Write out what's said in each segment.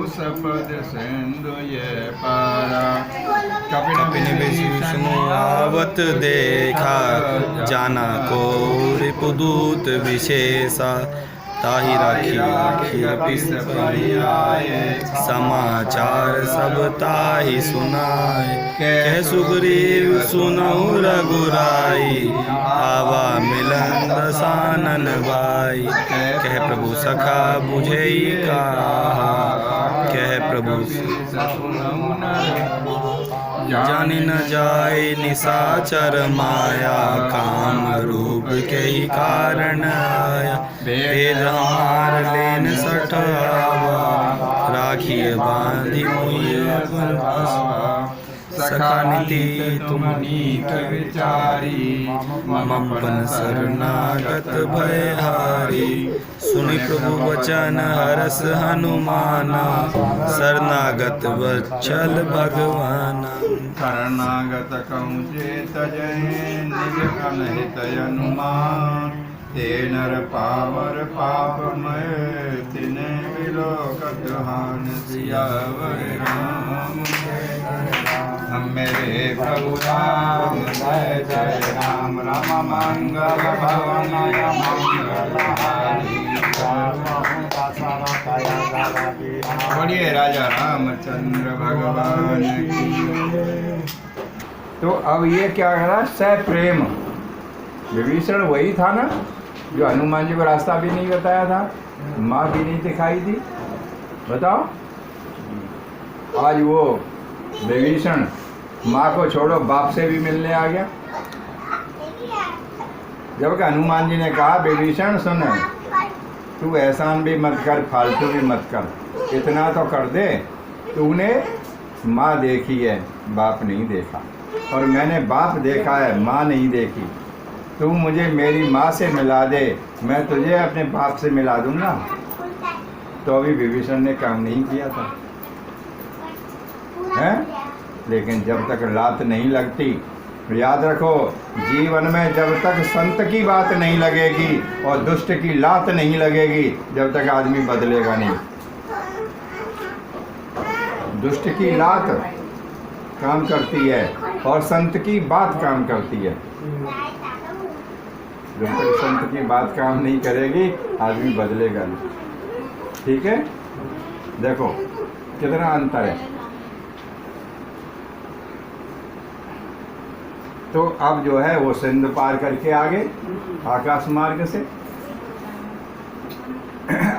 सपद सिंधु ये पारा। कपिन विष्णु आवत देखा, जाना को रिपुदूत विशेषा। ताहि राखी कपिस आए, समाचार सब ताहि सुनाए। कह सुग्रीव सुनऊ रघुराई, आवा मिलन दसानन भाई। कह प्रभु सखा बुझई कहा, कह प्रभु जानि न जाय निशाचर माया। काम रूप के ही कारण आया, वेद हमार लेन सठावा। राखिए बांधी मुझे सखा नीति तुम नीक विचारी। ममपन शरणागत भयहारी, सुनि प्रभु वचन हरस हनुमाना। शरणागत वत्सल भगवाना, शरणागत कहूँ जे तजय, निज अनहित अनुमान। ते नर पावर पापमय, तिने विलोकत हान। सियावर राम हम मेरे प्रभु राम, जय जय राम। राम मंगल भवन मंगलहारी। बोलिए राजा रामचंद्र भगवान की। तो अब ये क्या करा, सप्रेम। विभीषण वही था ना जो हनुमान जी को रास्ता भी नहीं बताया था, माँ भी नहीं दिखाई दी। बताओ, आज वो विभीषण माँ को छोड़ो बाप से भी मिलने आ गया। जबकि हनुमान जी ने कहा, विभीषण सुन, तू एहसान भी मत कर, फालतू भी मत कर, इतना तो कर दे। तूने माँ देखी है, बाप नहीं देखा, और मैंने बाप देखा है, माँ नहीं देखी। तू मुझे मेरी माँ से मिला दे, मैं तुझे अपने बाप से मिला दूंगा। तो अभी विभीषण ने काम नहीं किया था, हैं? लेकिन जब तक लात नहीं लगती, याद रखो, जीवन में जब तक संत की बात नहीं लगेगी और दुष्ट की लात नहीं लगेगी, जब तक आदमी बदलेगा नहीं। दुष्ट की लात काम करती है और संत की बात काम करती है। जब तक संत की बात काम नहीं करेगी, आदमी बदलेगा नहीं। ठीक है, देखो कितना अंतर है। तो अब जो है वो सिंध पार करके आ गए आकाश मार्ग से।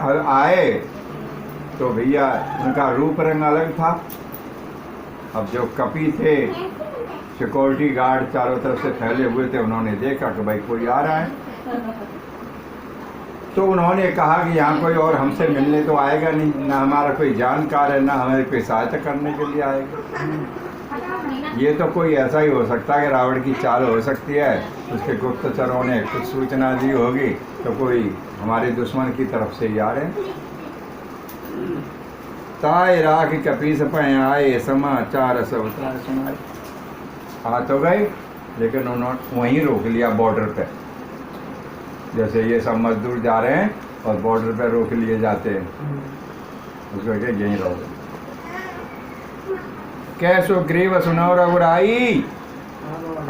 और आए तो भैया उनका रूप रंग अलग था। अब जो कपि थे, सिक्योरिटी गार्ड चारों तरफ से फैले हुए थे, उन्होंने देखा कि भाई कोई आ रहा है। तो उन्होंने कहा कि यहाँ कोई और हमसे मिलने तो आएगा नहीं, ना हमारा कोई जानकार है, ना हमारी कोई सहायता करने के लिए आएगा। ये तो कोई ऐसा ही हो सकता है कि रावण की चाल हो सकती है, उसके गुप्तचरों ने कुछ सूचना दी होगी, तो कोई हमारे दुश्मन की तरफ से ही आ रहे हैं। ताय राख कपीस पै आए, समाचार सब सुनाए। आ तो गए, लेकिन उन्होंने वहीं रोक लिया बॉर्डर पे। जैसे ये सब मजदूर जा रहे हैं और बॉर्डर पे रोक लिए जाते हैं, उसको क्या यहीं रहो। कैसो ग्रीव सुनो रघुराई,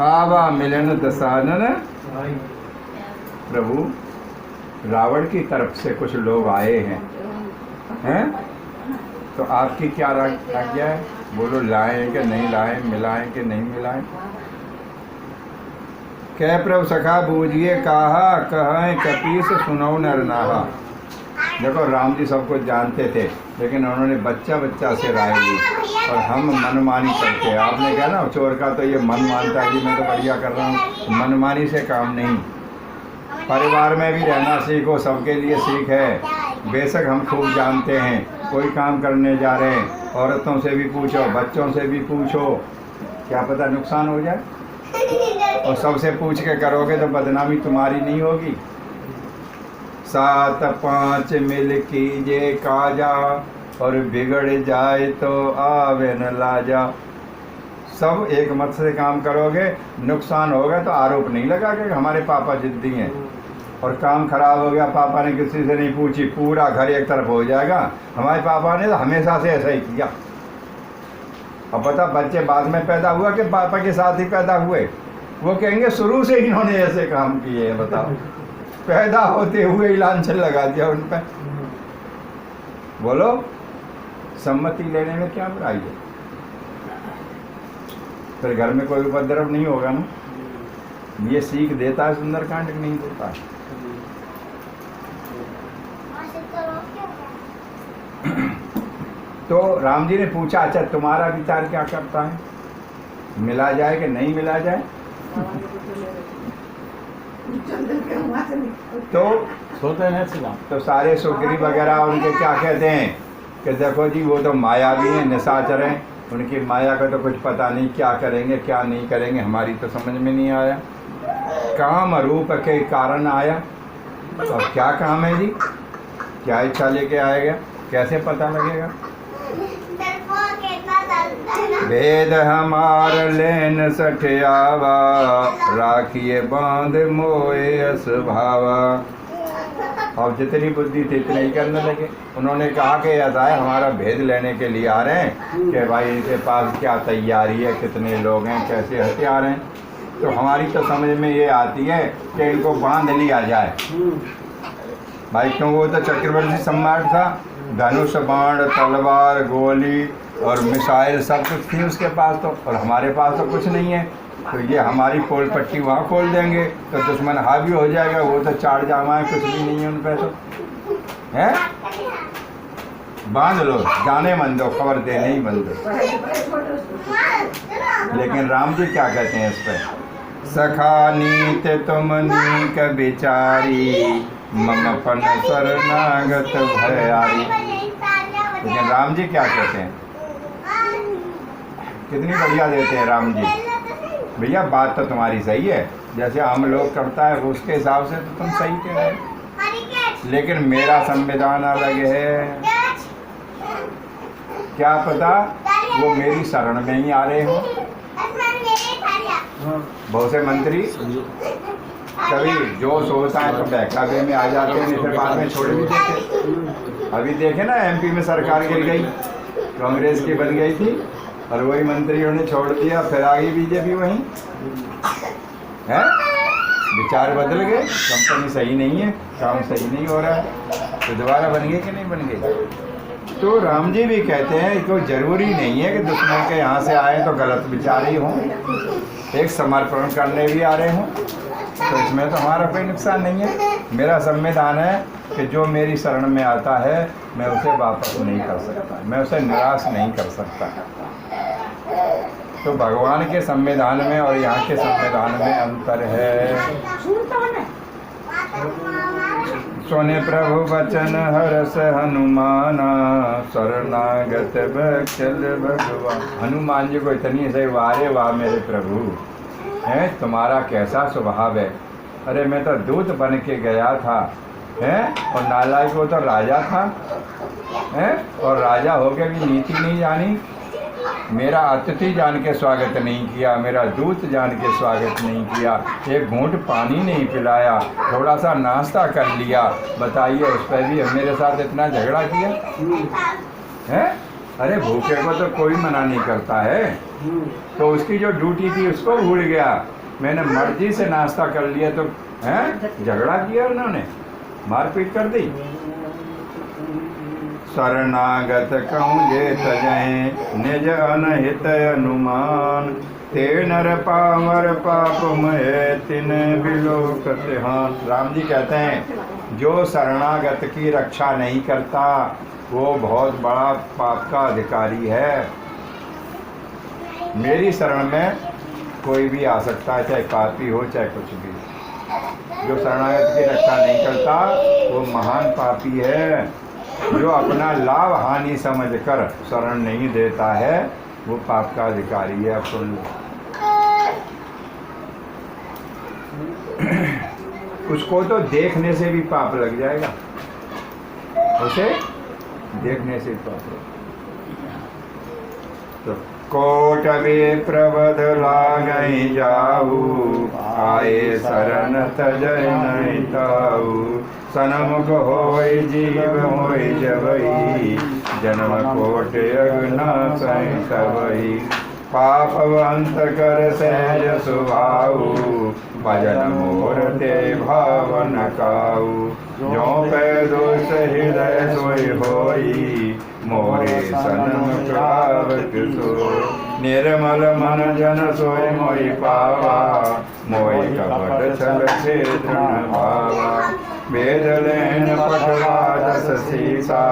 आवा मिलन दसानन। प्रभु, रावण की तरफ से कुछ लोग आए हैं, तो आपकी क्या आज्ञा है? बोलो, लाएं कि नहीं लाएं, मिलाएं कि नहीं मिलाएं। कह प्रभु सखा बूझिए कहा, कहें कपीस सुनो नर नाहा। देखो, राम जी सब कुछ जानते थे, लेकिन उन्होंने बच्चा बच्चा से राय ली, और हम मनमानी करते हैं। आपने कहा ना, चोर का तो ये मन मानता है कि मैं तो बढ़िया कर रहा हूँ। मनमानी से काम नहीं। परिवार में भी रहना सीखो, सबके लिए सीख है। बेशक हम खूब जानते हैं, कोई काम करने जा रहे हैं, औरतों से भी पूछो, बच्चों से भी पूछो, क्या पता नुकसान हो जाए। और सबसे पूछ के करोगे तो बदनामी तुम्हारी नहीं होगी। 7 5 मिल कीजिए काजा, और बिगड़ जाए तो आवे न लाजा। सब एक मत से काम करोगे, नुकसान होगा तो आरोप नहीं लगा कि हमारे पापा जिद्दी हैं। और काम खराब हो गया, पापा ने किसी से नहीं पूछी, पूरा घर एक तरफ हो जाएगा। हमारे पापा ने तो हमेशा से ऐसा ही किया। अब पता बच्चे बाद में पैदा हुआ कि पापा के साथ ही पैदा हुए? वो कहेंगे शुरू से इन्होंने ऐसे काम किए हैं। बताओ, पैदा होते हुए ही लांछन लगा दिया उन पर। बोलो, सम्मति लेने में क्या बुराई है? फिर घर में कोई उपद्रव नहीं होगा ना। ये सीख देता है सुंदरकांड कि नहीं देता है? तो राम जी ने पूछा, अच्छा तुम्हारा विचार क्या करता है, मिला जाए कि नहीं मिला जाए? तो सारे सुग्री वगैरह उनके क्या कहते हैं कि देखो जी वो तो मायावी हैं, निशाचर हैं, उनकी माया का तो कुछ पता नहीं, क्या करेंगे क्या नहीं करेंगे हमारी तो समझ में नहीं आया। काम रूप के कारण आया। और क्या काम है जी, क्या इच्छा लेके आएगा, कैसे पता लगेगा? वेद हमार लेन सठियावा, राखिए बांध मोए असभावा। और जितनी बुद्धि थी इतने ही करने लगे। उन्होंने कहा कि ऐसा है, हमारा भेद लेने के लिए आ रहे हैं कि भाई इनके पास क्या तैयारी है, कितने लोग हैं, कैसे हथियार हैं। तो हमारी तो समझ में ये आती है कि इनको बांध लिया जाए भाई, क्यों वो तो चक्रवर्ती सम्राट था, धनुष बाण तलवार गोली और मिसाइल सब कुछ थी उसके पास तो, और हमारे पास तो कुछ नहीं है। तो ये हमारी पोल पट्टी वहाँ खोल देंगे तो दुश्मन हावी हो जाएगा। वो तो चार जामा है, कुछ भी नहीं है उन पर तो है। बांध लो, जाने मन दो, खबर देने ही बंद दो। लेकिन राम जी क्या कहते हैं इस पर? सखा नीत तुम नीक विचारी, मम पन शरणागत भयारी। लेकिन राम जी क्या कहते हैं? कितनी बढ़िया देते हैं राम जी। भैया बात तो तुम्हारी सही है, जैसे हम लोग करता है उसके हिसाब से तो तुम सही कह रहे हो, लेकिन मेरा संविधान अलग है। क्या पता वो मेरी शरण में ही आ रहे हो। बहुत से मंत्री कभी जोश होता है तो बहकावे में आ जाते हैं, फिर बाद में छोड़ भी देते। अभी देखे ना एमपी में सरकार गिर गई, कांग्रेस की बन गई थी और वही मंत्रियों ने छोड़ दिया, फिर आ गई बीजेपी वहीं है। विचार बदल गए, कंपनी सही नहीं है, काम सही नहीं हो रहा है, तो दोबारा बन गई कि नहीं बन गई? तो राम जी भी कहते हैं कोई जरूरी नहीं है कि दुश्मन के यहाँ से आए तो गलत विचार ही हों, एक समर्पण करने भी आ रहे हों, तो इसमें तो हमारा कोई नुकसान नहीं है। मेरा संविधान है कि जो मेरी शरण में आता है मैं उसे वापस नहीं कर सकता, मैं उसे निराश नहीं कर सकता। तो भगवान के संविधान में और यहाँ के संविधान में अंतर है। सुने प्रभु वचन हरस हनुमाना, शरणागत बक्षल भगवान। हनुमान जी को इतनी सही, वारे वाह मेरे प्रभु हैं, तुम्हारा कैसा स्वभाव है। अरे मैं तो दूत बन के गया था हैं, और नालायक वो तो राजा था हैं, और राजा होके भी नीति नहीं जानी, मेरा अतिथि जान के स्वागत नहीं किया, मेरा दूत जान के स्वागत नहीं किया, एक घूंट पानी नहीं पिलाया, थोड़ा सा नाश्ता कर लिया। बताइए उस पर भी मेरे साथ इतना झगड़ा किया है। अरे भूखे को तो कोई मना नहीं करता है, तो उसकी जो ड्यूटी थी उसको भूल गया। मैंने मर्जी से नाश्ता कर लिया तो हैं, झगड़ा किया उन्होंने, मारपीट कर दी। शरणागत कहूँ जे तजहें, निज अनहित अनुमान, ते नर पामर पाप मय तिन बिलोकत हान। राम जी कहते हैं जो शरणागत की रक्षा नहीं करता वो बहुत बड़ा पाप का अधिकारी है। मेरी शरण में कोई भी आ सकता है, चाहे पापी हो चाहे कुछ भी। जो शरणागत की रक्षा नहीं करता वो महान पापी है। जो अपना लाभ हानि समझकर शरण नहीं देता है वो पाप का अधिकारी है। अब सुन लो, उसको तो देखने से भी पाप लग जाएगा, उसे देखने से पाप लग। तो कोट विप्रवध लागै जाऊ, आए शरण तजय नहीं ताऊ। सनमुख होय जीव होय जबई, जन्म कोट अगनासै तबई। पाप अंत कर सहज सुभाऊ, भजन मोर ते भावन काऊ। जो पै दोष हृदय सोई होई, मोरे सनमुख आवत सोई। निर्मल मन जन सोई मोहि पावा, मोहि कपट छल से तृण भावा। वेद लेन पठवा दस सीसा,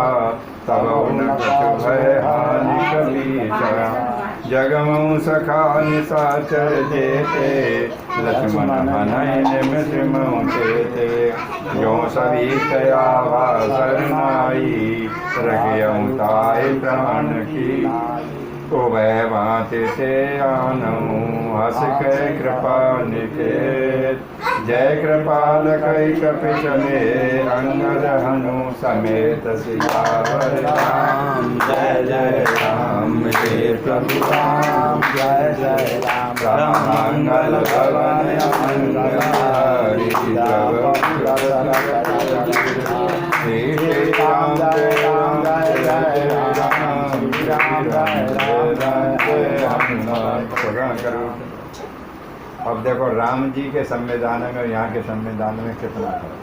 तब उन कछु भय हानि कबीसा। जगमऊ सखा निशाचर जेते, लक्ष्मण हनय निमिषमऊ चेते। जो सभी तया शरणाई, रखियऊ ताय प्राण की। को वह भांति से आनऊ, हस कै कृपा निकेत। जय कृपाल कई कपि चले, अंगद हनु समेत सियावर राम। जय जय राम हे प्रभु राम, जय जय राम। राम मंगल भवन मंगलहारी, श्री राम जय राम जय जय राम, राम जय हनुमान। करो। अब देखो राम जी के संविधान में और यहाँ के संविधान में कितना फर्क।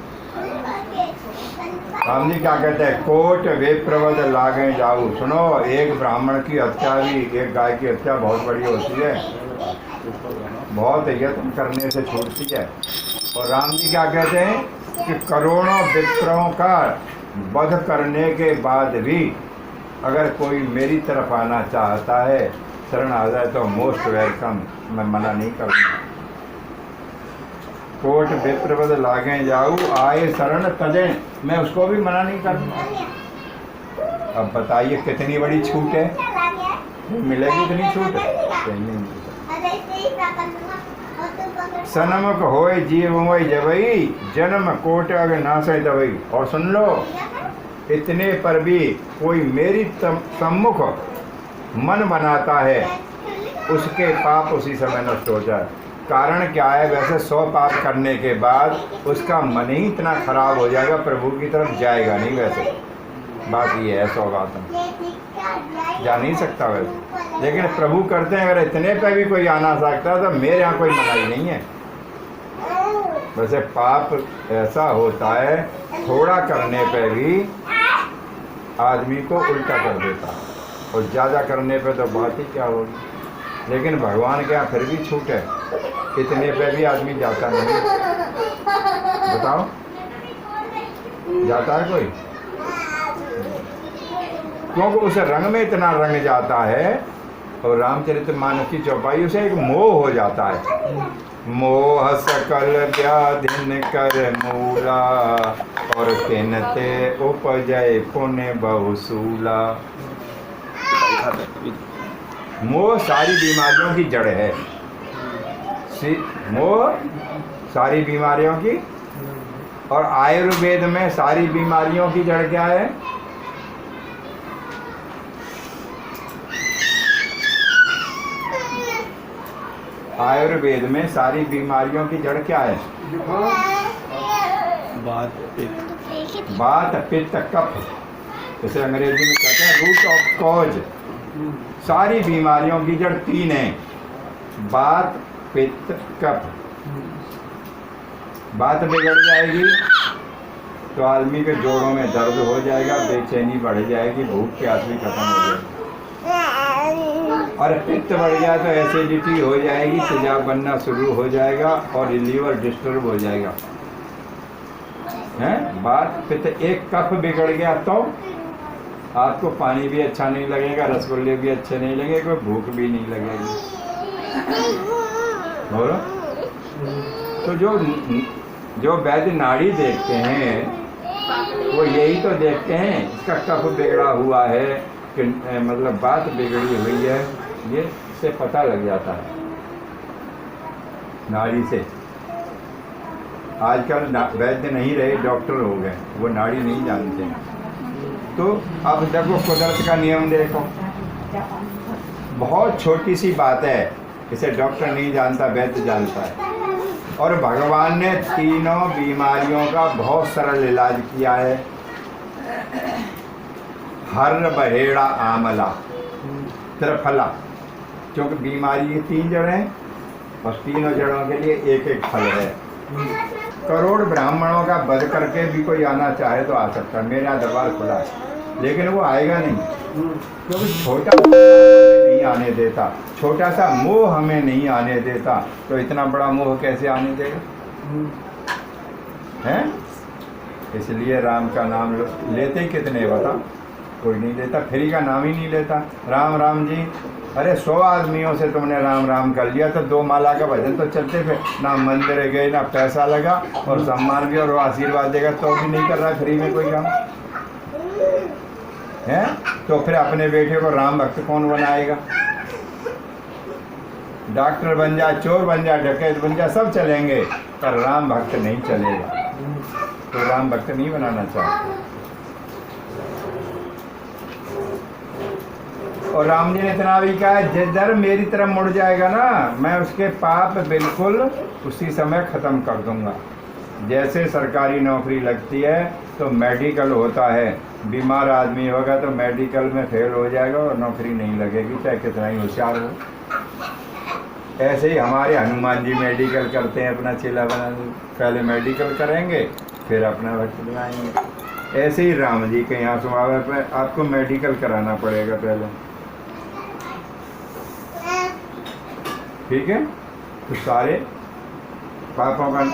राम जी क्या कहते हैं, कोट विप्रवध लागे जाऊ। सुनो, एक ब्राह्मण की हत्या भी, एक गाय की हत्या बहुत बड़ी होती है, बहुत यत्न करने से छूटती है। और राम जी क्या कहते हैं कि करोड़ों विप्रों का वध करने के बाद भी अगर कोई मेरी तरफ आना चाहता है, शरण आ जाए तो मोस्ट वेलकम, मैं मना नहीं करूँगा। कोट विप्रवध लागे जाऊ, आए शरण तजे, मैं उसको भी मना नहीं करूँगा। अब बताइए कितनी बड़ी छूट है, मिलेगी इतनी छूट? सनमुख होय जीव होय जबई, जन्म कोट अग नासै दबई। और सुन लो, इतने पर भी कोई मेरी सम्मुख मन बनाता है, उसके पाप उसी समय नष्ट हो जाए। कारण क्या है, वैसे 100 पाप करने के बाद उसका मन ही इतना खराब हो जाएगा, प्रभु की तरफ जाएगा नहीं। वैसे बात ये है, सौगात जा नहीं सकता वैसे, लेकिन प्रभु करते हैं। अगर इतने पे भी कोई आना सकता है तो मेरे यहाँ कोई मनाही नहीं है। वैसे पाप ऐसा होता है, थोड़ा करने पे भी आदमी को उल्टा कर देता है, और ज़्यादा करने पे तो बात ही क्या होगी। लेकिन भगवान के यहाँ फिर भी छूट है, इतने पे भी आदमी जाता नहीं। बताओ, जाता है कोई? क्योंकि उस रंग में इतना रंग जाता है। और रामचरितमानस की चौपाई से एक मोह हो जाता है। मोह सकल व्याधिन कर मूला, और तिनते उपजय पुण्य बहुसूला। मोह सारी बीमारियों की जड़ है। मोह सारी बीमारियों की, और आयुर्वेद में सारी बीमारियों की जड़ क्या है? आयुर्वेद में सारी बीमारियों की जड़ क्या है? बात पित्त कफ, जैसे अंग्रेजी में कहते हैं रूट ऑफ कॉज। सारी बीमारियों की जड़ 3 है, बात पित्त कफ। बात बिगड़ जाएगी तो आदमी के जोड़ों में दर्द हो जाएगा, बेचैनी बढ़ जाएगी, भूख प्यास भी खत्म हो जाएगी। और पित्त बढ़ गया तो एसिडिटी हो जाएगी, तेजाब बनना शुरू हो जाएगा और लीवर डिस्टर्ब हो जाएगा। हैं? बात पित्त, एक कफ बिगड़ गया तो आपको पानी भी अच्छा नहीं लगेगा, रसगुल्ले भी अच्छे नहीं लगेंगे, कोई भूख भी नहीं लगेगी। बोलो। तो जो वैद्य नाड़ी देखते हैं वो यही तो देखते हैं, इसका कफ बिगड़ा हुआ है कि मतलब बात बिगड़ी हुई है, ये से पता लग जाता है नाड़ी से। आजकल वैद्य नहीं रहे, डॉक्टर हो गए, वो नाड़ी नहीं जानते हैं। तो अब देखो कुदरत का नियम देखो, बहुत छोटी सी बात है, इसे डॉक्टर नहीं जानता, वैद्य जानता है। और भगवान ने तीनों बीमारियों का बहुत सरल इलाज किया है। हर बहेड़ा आमला त्रिफला, क्योंकि बीमारी की 3 जड़ें हैं और तीनों जड़ों के लिए एक एक फल है। करोड़ ब्राह्मणों का वध करके भी कोई आना चाहे तो आ सकता है, मेरे यहाँ दरबार खुला है, लेकिन वो आएगा नहीं, क्योंकि छोटा नहीं आने देता, छोटा सा मोह हमें नहीं आने देता, तो इतना बड़ा मोह कैसे आने देगा? हैं? इसलिए राम का नाम लेते ही कितने बता, कोई नहीं लेता, फ्री का नाम ही नहीं लेता। राम राम जी, अरे 100 आदमियों से तुमने राम राम कर लिया तो 2 माला का भजन तो चलते थे, ना मंदिर गए, ना पैसा लगा और सम्मान भी और वो आशीर्वाद देगा, तो भी नहीं कर रहा है फ्री में कोई काम है। तो फिर अपने बेटे को राम भक्त कौन बनाएगा? डॉक्टर बन जा, चोर बन जा, डकैत बन जा, सब चलेंगे, पर राम भक्त नहीं चलेगा। तो राम भक्त नहीं बनाना चाहते। और राम जी ने इतना भी कहा, जिधर मेरी तरफ मुड़ जाएगा ना, मैं उसके पाप बिल्कुल उसी समय ख़त्म कर दूंगा। जैसे सरकारी नौकरी लगती है तो मेडिकल होता है, बीमार आदमी होगा तो मेडिकल में फेल हो जाएगा और नौकरी नहीं लगेगी, चाहे कितना ही होशियार हो। ऐसे ही हमारे हनुमान जी मेडिकल करते हैं, अपना चेला बनाने, पहले मेडिकल करेंगे फिर अपना भक्त बनाएंगे। ऐसे ही राम जी के यहाँ स्वभाव पर आपको मेडिकल कराना पड़ेगा पहले, ठीक है? तो सारे पापों का,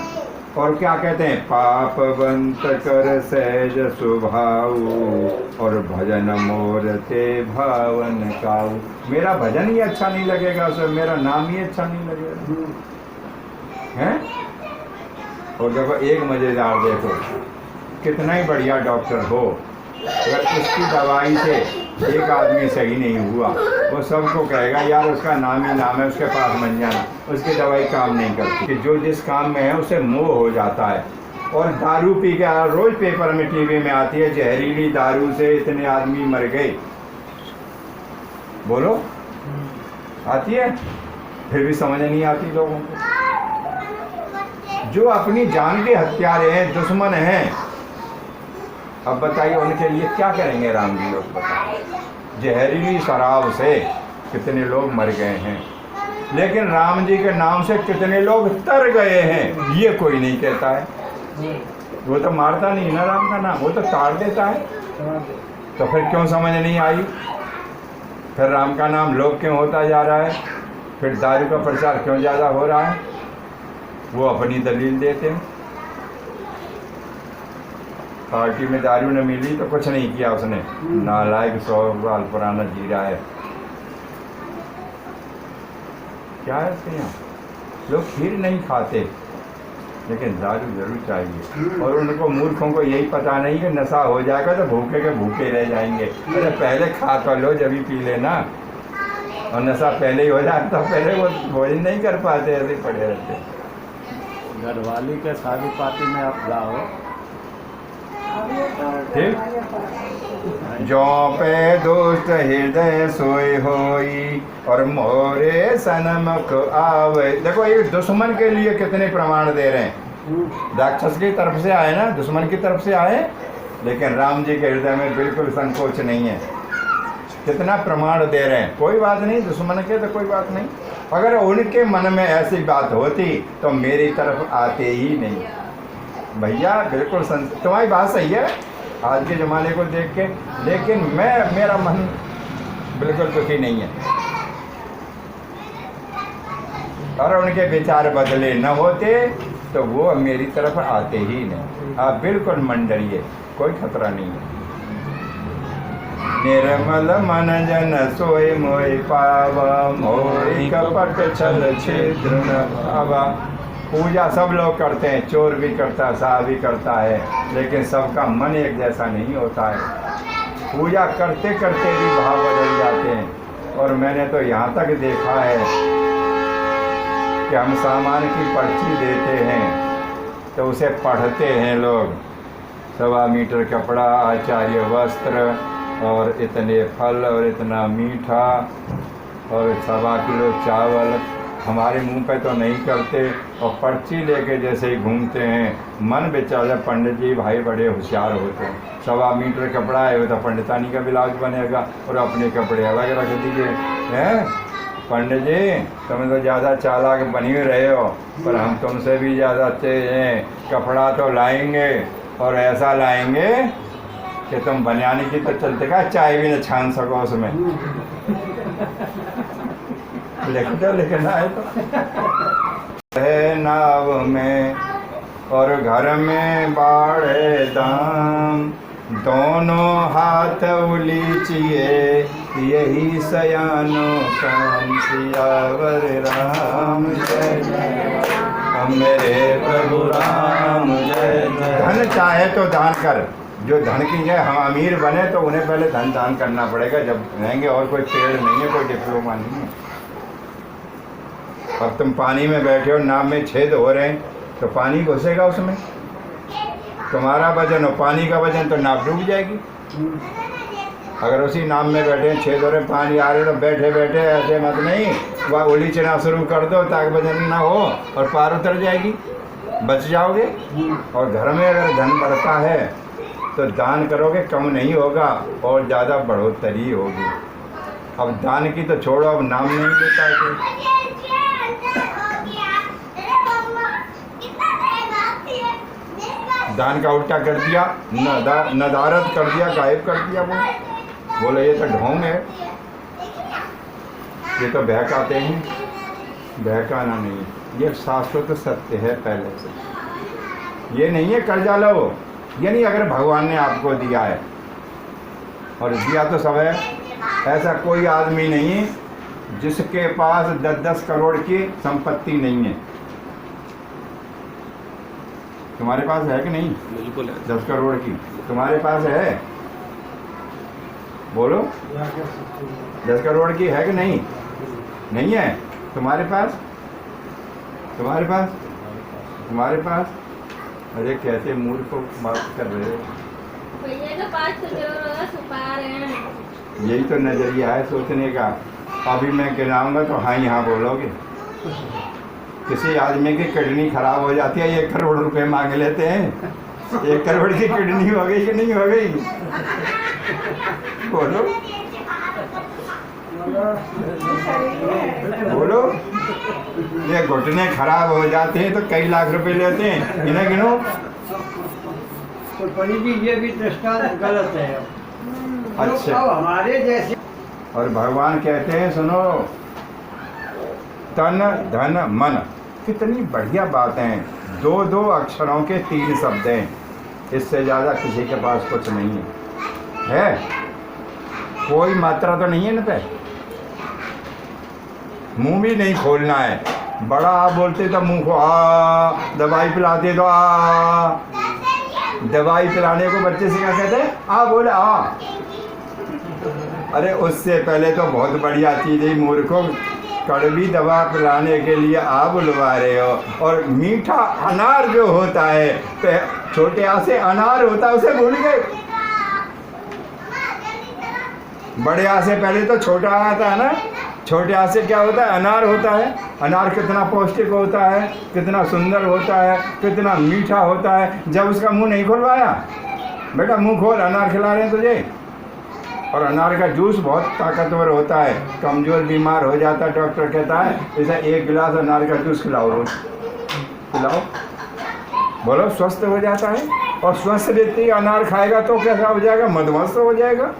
और क्या कहते हैं, पाप बंत कर सहज स्वभाव और भजन मोर ते भावन काऊ। मेरा भजन ही अच्छा नहीं लगेगा उसे, मेरा नाम ही अच्छा नहीं लगेगा, हैं? और देखो एक मजेदार, देखो कितना ही बढ़िया डॉक्टर हो, अगर उसकी दवाई से एक आदमी सही नहीं हुआ, वो सबको कहेगा यार उसका नाम ही नाम है, उसके पास मत जाना, उसकी दवाई काम नहीं करती। कि जो जिस काम में है उसे मोह हो जाता है। और दारू पी के रोज पेपर में टीवी में आती है, जहरीली दारू से इतने आदमी मर गए, बोलो आती है? फिर भी समझ नहीं आती लोगों को। जो अपनी जान के हत्यारे हैं, दुश्मन हैं, अब बताइए उनके लिए क्या करेंगे राम जी लोग? बताइए, जहरीली शराब से कितने लोग मर गए हैं, लेकिन राम जी के नाम से कितने लोग तर गए हैं, ये कोई नहीं कहता है। वो तो मारता नहीं ना राम का नाम, वो तो ताड़ देता है। तो फिर क्यों समझ नहीं आई? फिर राम का नाम लोग क्यों होता जा रहा है? फिर दारू का प्रचार क्यों ज़्यादा हो रहा है? वो अपनी दलील देते हैं। पार्टी में दारू न मिली तो कुछ नहीं किया उसने, नालायक 100 साल पुराना जी रहा है। क्या है इसके यहाँ? लोग खीर नहीं खाते लेकिन दारू जरूर चाहिए, और उनको मूर्खों को यही पता नहीं कि नशा हो जाएगा तो भूखे के भूखे रह जाएंगे। अरे पहले खा कर लो, जब ही पी लेना, और नशा पहले ही हो जाए तो पहले वो भोजन नहीं कर पाते, ऐसे पड़े रहते। घरवाली के शादी पार्टी में आप जाओ, ठीक? जो पे दुष्ट हृदय सोए होई और मोरे सनमुख आवे। देखो ये दुश्मन के लिए कितने प्रमाण दे रहे हैं। राक्षस की तरफ से आए ना, दुश्मन की तरफ से आए, लेकिन राम जी के हृदय में बिल्कुल संकोच नहीं है। कितना प्रमाण दे रहे हैं। कोई बात नहीं, दुश्मन के तो कोई बात नहीं, अगर उनके मन में ऐसी बात होती तो मेरी तरफ आते ही नहीं। भैया बिल्कुल तुम्हारी बात सही है आज के ज़माने को देख के, लेकिन मेरा मन बिल्कुल दुखी नहीं है। और उनके विचार बदले न होते तो वो मेरी तरफ आते ही नहीं। आप बिल्कुल मन डरिए, कोई खतरा नहीं है। निर्मल मन जन सोए मोहि पावा, मोहि कपट छल छिद्र न भावा। पूजा सब लोग करते हैं, चोर भी करता है, साहब भी करता है, लेकिन सबका मन एक जैसा नहीं होता है। पूजा करते करते भी भाव बदल जाते हैं। और मैंने तो यहाँ तक देखा है कि हम सामान की पर्ची देते हैं तो उसे पढ़ते हैं लोग, 1.25 मीटर कपड़ा, आचार्य वस्त्र और इतने फल और इतना मीठा और 1.25 किलो चावल। हमारे मुंह पे तो नहीं करते और पर्ची लेके जैसे ही घूमते हैं। मन बेचारा पंडित जी भाई बड़े होशियार होते हैं। 1.25 मीटर कपड़ा है वो तो पंडितानी का ब्लाउज बनेगा और अपने कपड़े अलग रख दीजिए। हैं पंडित जी तुम तो ज़्यादा चालाक बन ही रहे हो, पर हम तुमसे भी ज़्यादा तेज हैं। कपड़ा तो लाएंगे और ऐसा लाएंगे कि तुम बनियानी की तो चलते का चाय भी न छान सको उसमें। लिखना है तो है नाव में और घर में बाढ़े दाम, दोनों हाथ उलीचिए यही सयानो काम। सियावर राम जय जय मेरे प्रभु राम जय जय। धन चाहे तो दान कर, जो धन की है हम अमीर बने तो उन्हें पहले धन दान करना पड़ेगा जब रहेंगे। और कोई पेड़ नहीं है, कोई डिप्लोमा नहीं है। अब तुम पानी में बैठे हो, नाव में छेद हो रहे हैं तो पानी घुसेगा उसमें। तुम्हारा वजन और पानी का वजन तो नाव डूब जाएगी। अगर उसी नाव में बैठे हैं, छेद हो रहे, पानी आ रहे तो बैठे बैठे ऐसे मत नहीं वह उलीचना शुरू कर दो ताकि वजन ना हो और पार उतर जाएगी, बच जाओगे। और घर में अगर धन बढ़ता है तो दान करोगे, कम नहीं होगा और ज़्यादा बढ़ोतरी होगी। अब दान की तो छोड़ो, अब नाम नहीं लेता है कोई। दान का उल्टा कर दिया, नदारत कर दिया, गायब कर दिया। वो बोले ये तो ढोंग है, ये तो बहकाते हैं। बहकाना नहीं, ये शाश्वत सत्य है पहले से। ये नहीं है कर्जा लो, ये नहीं। अगर भगवान ने आपको दिया है और दिया तो सब है, ऐसा कोई आदमी नहीं जिसके पास 10-10 करोड़ की संपत्ति नहीं है। तुम्हारे पास है कि नहीं? बिल्कुल है। 10 करोड़ की तुम्हारे पास है? बोलो, 10 करोड़ की है कि नहीं? नहीं है तुम्हारे पास? तुम्हारे पास? तुम्हारे पास? अरे कैसे मूर्ख को बात कर रहे हो? भैया के पास तो जरूर छुपा रहे हैं। यही तो नजरिया है सोचने का। अभी मैं गिनाऊंगा तो हाँ यहाँ बोलोगे। किसी आदमी की किडनी खराब हो जाती है, 1 करोड़ रुपए मांग लेते हैं। 1 करोड़ की किडनी हो गई कि नहीं हो गई? बोलो बोलो। ये घुटने खराब हो जाते हैं तो कई लाख रुपए लेते हैं। इन्हें गिनो। तो पंडित जी ये भी दृष्टांत गलत है। अच्छा, अब हमारे जैसे और भगवान कहते हैं सुनो, तन धन मन, कितनी बढ़िया बात है। 2-2 अक्षरों के 3 शब्द हैं, इससे ज़्यादा किसी के पास कुछ नहीं है। कोई मात्रा तो नहीं है ना पे। मुंह भी नहीं खोलना है। बड़ा आ बोलते तो मुंह को आ, दवाई पिलाते तो आ। दवाई पिलाने को बच्चे से क्या कहते हैं? आ बोले आ। अरे उससे पहले तो बहुत बढ़िया चीज़ है मूर्खों, कड़वी दवा पिलाने के लिए आ बुलवा रहे हो। और मीठा अनार जो होता है, छोटे आ से अनार होता है, उसे भूल गए। बड़े आ से पहले तो छोटा आता है ना। छोटे आ से क्या होता है? अनार होता है। अनार कितना पौष्टिक होता है, कितना सुंदर होता है, कितना मीठा होता है। जब उसका मुंह नहीं खुलवाया, बेटा मुंह खोल, अनार खिला रहे हैं तुझे। और अनार का जूस बहुत ताकतवर होता है। कमज़ोर बीमार हो जाता है, डॉक्टर कहता है इसे 1 गिलास अनार का जूस खिलाओ, रोज खिलाओ। बोलो, स्वस्थ हो जाता है। और स्वस्थ व्यक्ति अनार खाएगा तो कैसा हो जाएगा? मदमस्त हो जाएगा।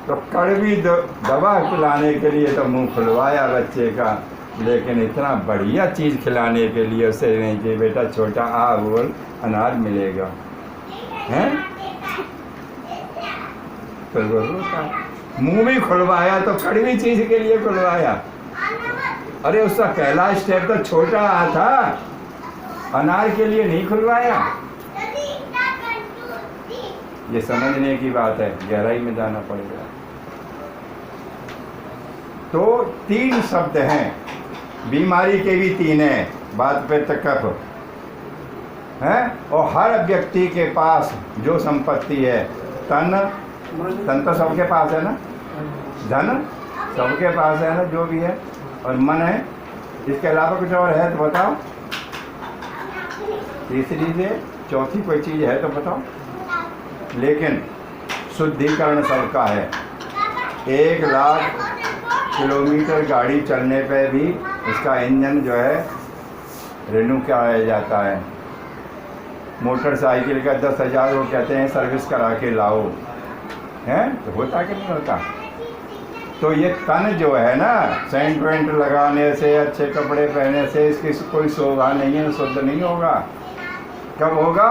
तो कड़वी दवा पिलाने के लिए तो मुंह खुलवाया बच्चे का, लेकिन इतना बढ़िया चीज़ खिलाने के लिए उसे नहीं कि बेटा छोटा आ बोल, अनार मिलेगा। हैं? तो मुंह भी खुलवाया तो कड़वी चीज़ के लिए खुलवाया। अरे उसका पहला स्टेप तो छोटा था, अनार के लिए नहीं खुलवाया। ये समझने की बात है, गहराई में जाना पड़ेगा। तो 3 शब्द हैं, बीमारी के भी 3 हैं, बात पे तकफ है। और हर व्यक्ति के पास जो संपत्ति है, तन तो सबके पास है ना, धन सबके पास है ना जो भी है, और मन है। इसके अलावा कुछ और है तो बताओ, तीसरी से चौथी कोई चीज़ है तो बताओ। लेकिन शुद्धिकरण सबका है। 1,00,000 किलोमीटर गाड़ी चलने पे भी उसका इंजन जो है रिन्यू किया जाता है। मोटरसाइकिल का 10,000 वो कहते हैं सर्विस करा के लाओ, हैं तो होता कि नहीं होता। तो ये तन जो है ना, सेंट वेंट लगाने से, अच्छे कपड़े पहनने से इसकी कोई शोभा नहीं है, शुद्ध नहीं होगा। कब होगा?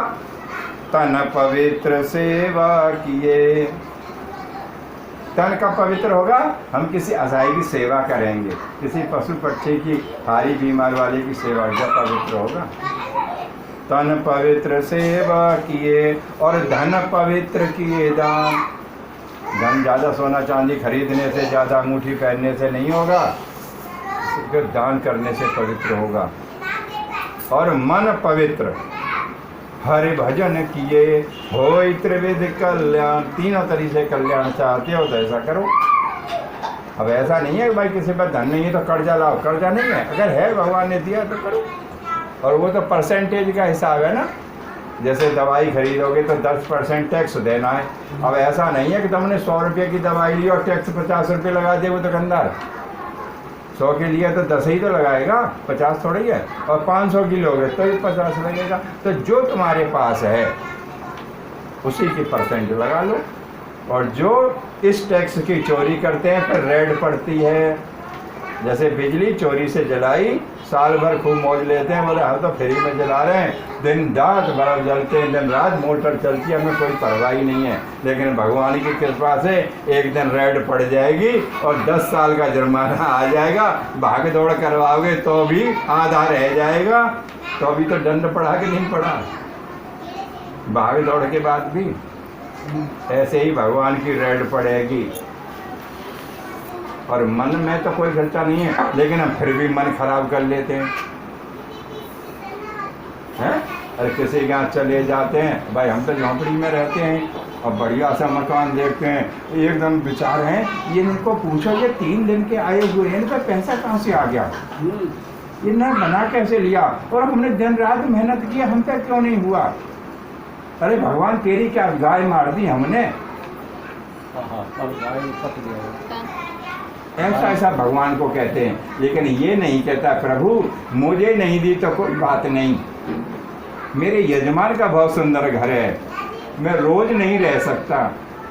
तन पवित्र सेवा किए। तन कब पवित्र होगा? हम किसी असहाय की सेवा करेंगे, किसी पशु पक्षी की, हारी बीमार वाले की सेवा, जब पवित्र होगा। तन पवित्र सेवा किए और धन पवित्र किए दान। धन ज़्यादा सोना चांदी खरीदने से, ज़्यादा अंगूठी पहनने से नहीं होगा, उसके दान करने से पवित्र होगा। और मन पवित्र हरि भजन किए होय त्रिविध कल्याण। तीनों तरीके से कल्याण चाहते हो तो ऐसा करो। अब ऐसा नहीं है कि भाई किसी पर धन नहीं है तो कर्जा लाओ, कर्जा नहीं है, अगर है भगवान ने दिया तो करो। और वो तो परसेंटेज का हिसाब है ना, जैसे दवाई खरीदोगे तो 10% टैक्स देना है। अब ऐसा नहीं है कि तुमने 100 रुपये की दवाई ली और टैक्स 50 रुपये लगा दे वो दुकानदार। 100 के लिए तो 10 ही तो लगाएगा, 50 थोड़ी है। और 500 की लोगे तो ही 50 लगेगा। तो जो तुम्हारे पास है उसी की परसेंट लगा लो। और जो इस टैक्स की चोरी करते हैं फिर रेड पड़ती है। जैसे बिजली चोरी से जलाई, साल भर खूब मौज लेते हैं, बोले हम तो फ्री में जला रहे हैं, दिन रात बल्ब जलते हैं, दिन रात मोटर चलती है, हमें कोई परवाह ही नहीं है। लेकिन भगवान की कृपा से एक दिन रेड पड़ जाएगी और 10 साल का जुर्माना आ जाएगा। भाग दौड़ करवाओगे तो भी आधा रह जाएगा, तो अभी तो दंड पड़ा कि नहीं पड़ा, भाग दौड़ के बाद भी ऐसे ही भगवान की रेड पड़ेगी। और मन में तो कोई खर्चा नहीं है, लेकिन हम फिर भी मन खराब कर लेते हैं, हैं? अरे किसी के यहाँ चले जाते हैं, भाई हम तो झोंपड़ी में रहते हैं और बढ़िया सा मकान देखते हैं, एकदम विचार हैं, ये इनको पूछो ये 3 दिन के आए हुए हैं, इनका पैसा कहाँ से आ गया, इन्हें बना कैसे लिया, और हमने दिन रात मेहनत की, हम पे क्यों नहीं हुआ। अरे भगवान तेरी क्या गाय मार दी हमने, ऐसा ऐसा भगवान को कहते हैं। लेकिन ये नहीं कहता प्रभु मुझे नहीं दी तो कोई बात नहीं, मेरे यजमान का बहुत सुंदर घर है, मैं रोज नहीं रह सकता,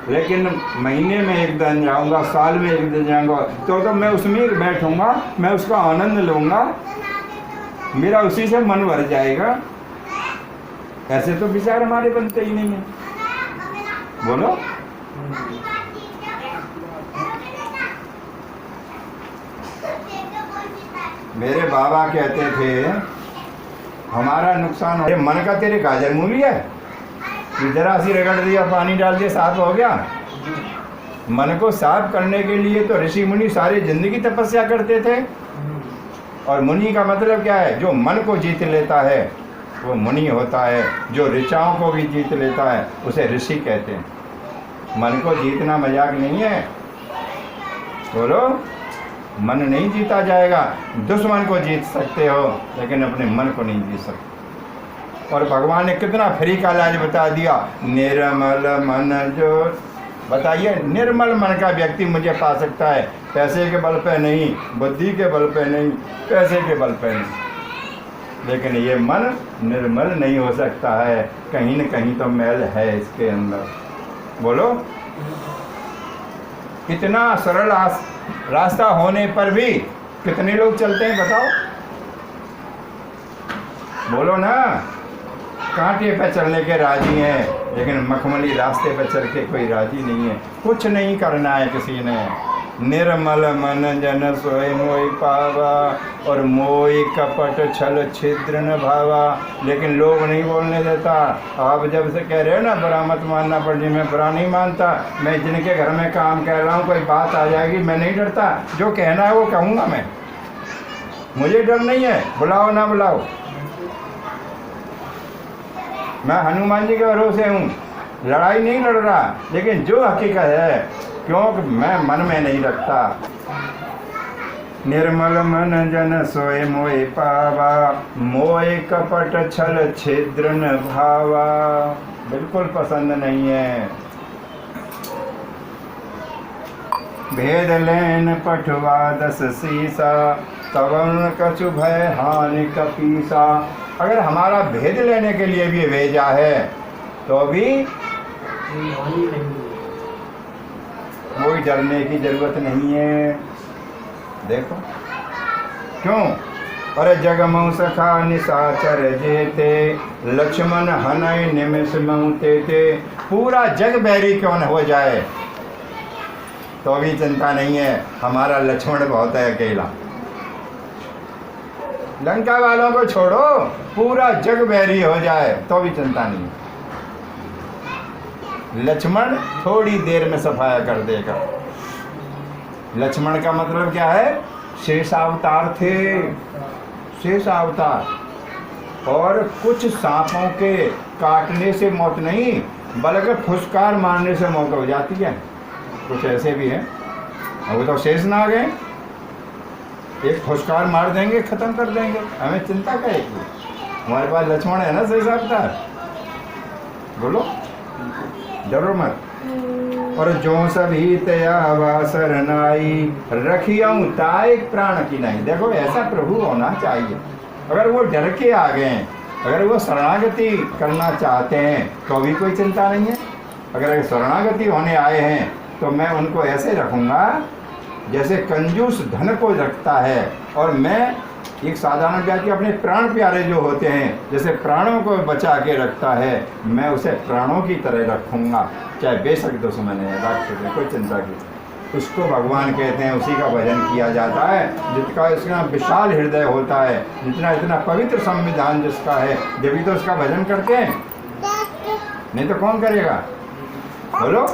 लेकिन महीने में एक दिन जाऊंगा, साल में एक दिन जाऊंगा, तो मैं उसमें बैठूंगा, मैं उसका आनंद लूंगा, मेरा उसी से मन भर जाएगा। ऐसे तो विचार हमारे बनते ही नहीं है। बोलो मेरे बाबा कहते थे हमारा नुकसान हो, मन का तेरे गाजर मूली है, जरा सी रगड़ दिया, पानी डाल दिया, साफ हो गया। मन को साफ करने के लिए तो ऋषि मुनि सारी जिंदगी तपस्या करते थे। और मुनि का मतलब क्या है? जो मन को जीत लेता है वो मुनि होता है, जो ऋचाओं को भी जीत लेता है उसे ऋषि कहते हैं। मन को जीतना मजाक नहीं है, बोलो मन नहीं जीता जाएगा। दुश्मन को जीत सकते हो लेकिन अपने मन को नहीं जीत सकते। और भगवान ने कितना फ्री का इलाज बता दिया, निर्मल मन जो, बताइए निर्मल मन का व्यक्ति मुझे पा सकता है, पैसे के बल पे नहीं, बुद्धि के बल पे नहीं, पैसे के बल पे नहीं, लेकिन ये मन निर्मल नहीं हो सकता है, कहीं न कहीं तो मैल है इसके अंदर। बोलो इतना सरल रास्ता होने पर भी कितने लोग चलते हैं बताओ, बोलो ना। कांटे पे चलने के राजी हैं लेकिन मखमली रास्ते पे चल के कोई राजी नहीं है। कुछ नहीं करना है किसी ने, निर्मल मन जन सोए मोहि पावा, और मोहि कपट छल छिद्र न भावा। लेकिन लोग नहीं बोलने देता। आप जब से कह रहे हो ना बुरा मत मानना, पर जी मैं बुरा नहीं मानता, मैं जिनके घर में काम कर रहा हूँ कोई बात आ जाएगी मैं नहीं डरता, जो कहना है वो कहूँगा मैं, मुझे डर नहीं है, बुलाओ ना बुलाओ। मैं हनुमान जी के भरोसे हूँ, लड़ाई नहीं लड़ रहा, लेकिन जो हकीकत है क्योंकि मैं मन में नहीं रखता। निर्मल मन जन सोए मोए पावा, मोए कपट छल छिद्र न भावा। बिल्कुल पसंद नहीं है। भेद लेन पठवा 10 सीसा, तवन कछु भय हानि कपीसा। अगर हमारा भेद लेने के लिए भी भेजा है तो भी कोई डरने की जरूरत नहीं है। देखो क्यों? अरे जगमऊ सखा निशाचर जेते, लक्ष्मण हनय निमिष मऊ तेते। पूरा जग बैरी क्यों न हो जाए तो भी चिंता नहीं है, हमारा लक्ष्मण बहुत है अकेला। लंका वालों को छोड़ो, पूरा जग बैरी हो जाए तो भी चिंता नहीं। लक्ष्मण थोड़ी देर में सफाया कर देगा। लक्ष्मण का मतलब क्या है? शेषावतार थे, शेषावतार। और कुछ सांपों के काटने से मौत नहीं, बल्कि फुसकार मारने से मौत हो जाती है। कुछ ऐसे भी हैं, अब वो तो शेष ना आ गए, एक फुसकार मार देंगे, खत्म कर देंगे। हमें चिंता क्या है? हमारे पास लक्ष्मण है ना शेषावतार। बोलो डरो मत। और जो सभी तया वासरनाई, रखियाऊं ताए प्राण की नहीं। देखो ऐसा प्रभु होना चाहिए। अगर वो डर के आ गए, अगर वो शरणागति करना चाहते हैं तो भी कोई चिंता नहीं है। अगर शरणागति होने आए हैं तो मैं उनको ऐसे रखूँगा जैसे कंजूस धन को रखता है। और मैं एक साधारण व्यक्ति अपने प्राण प्यारे जो होते हैं, जैसे प्राणों को बचा के रखता है, मैं उसे प्राणों की तरह रखूँगा। चाहे बेशक दुश्मन है, राक्षस है, कोई चिंता की। उसको भगवान कहते हैं, उसी का भजन किया जाता है जिसका इसका विशाल हृदय होता है, जितना इतना पवित्र संविधान जिसका है, जब भी तो उसका भजन करते हैं, नहीं तो कौन करेगा? बोलो।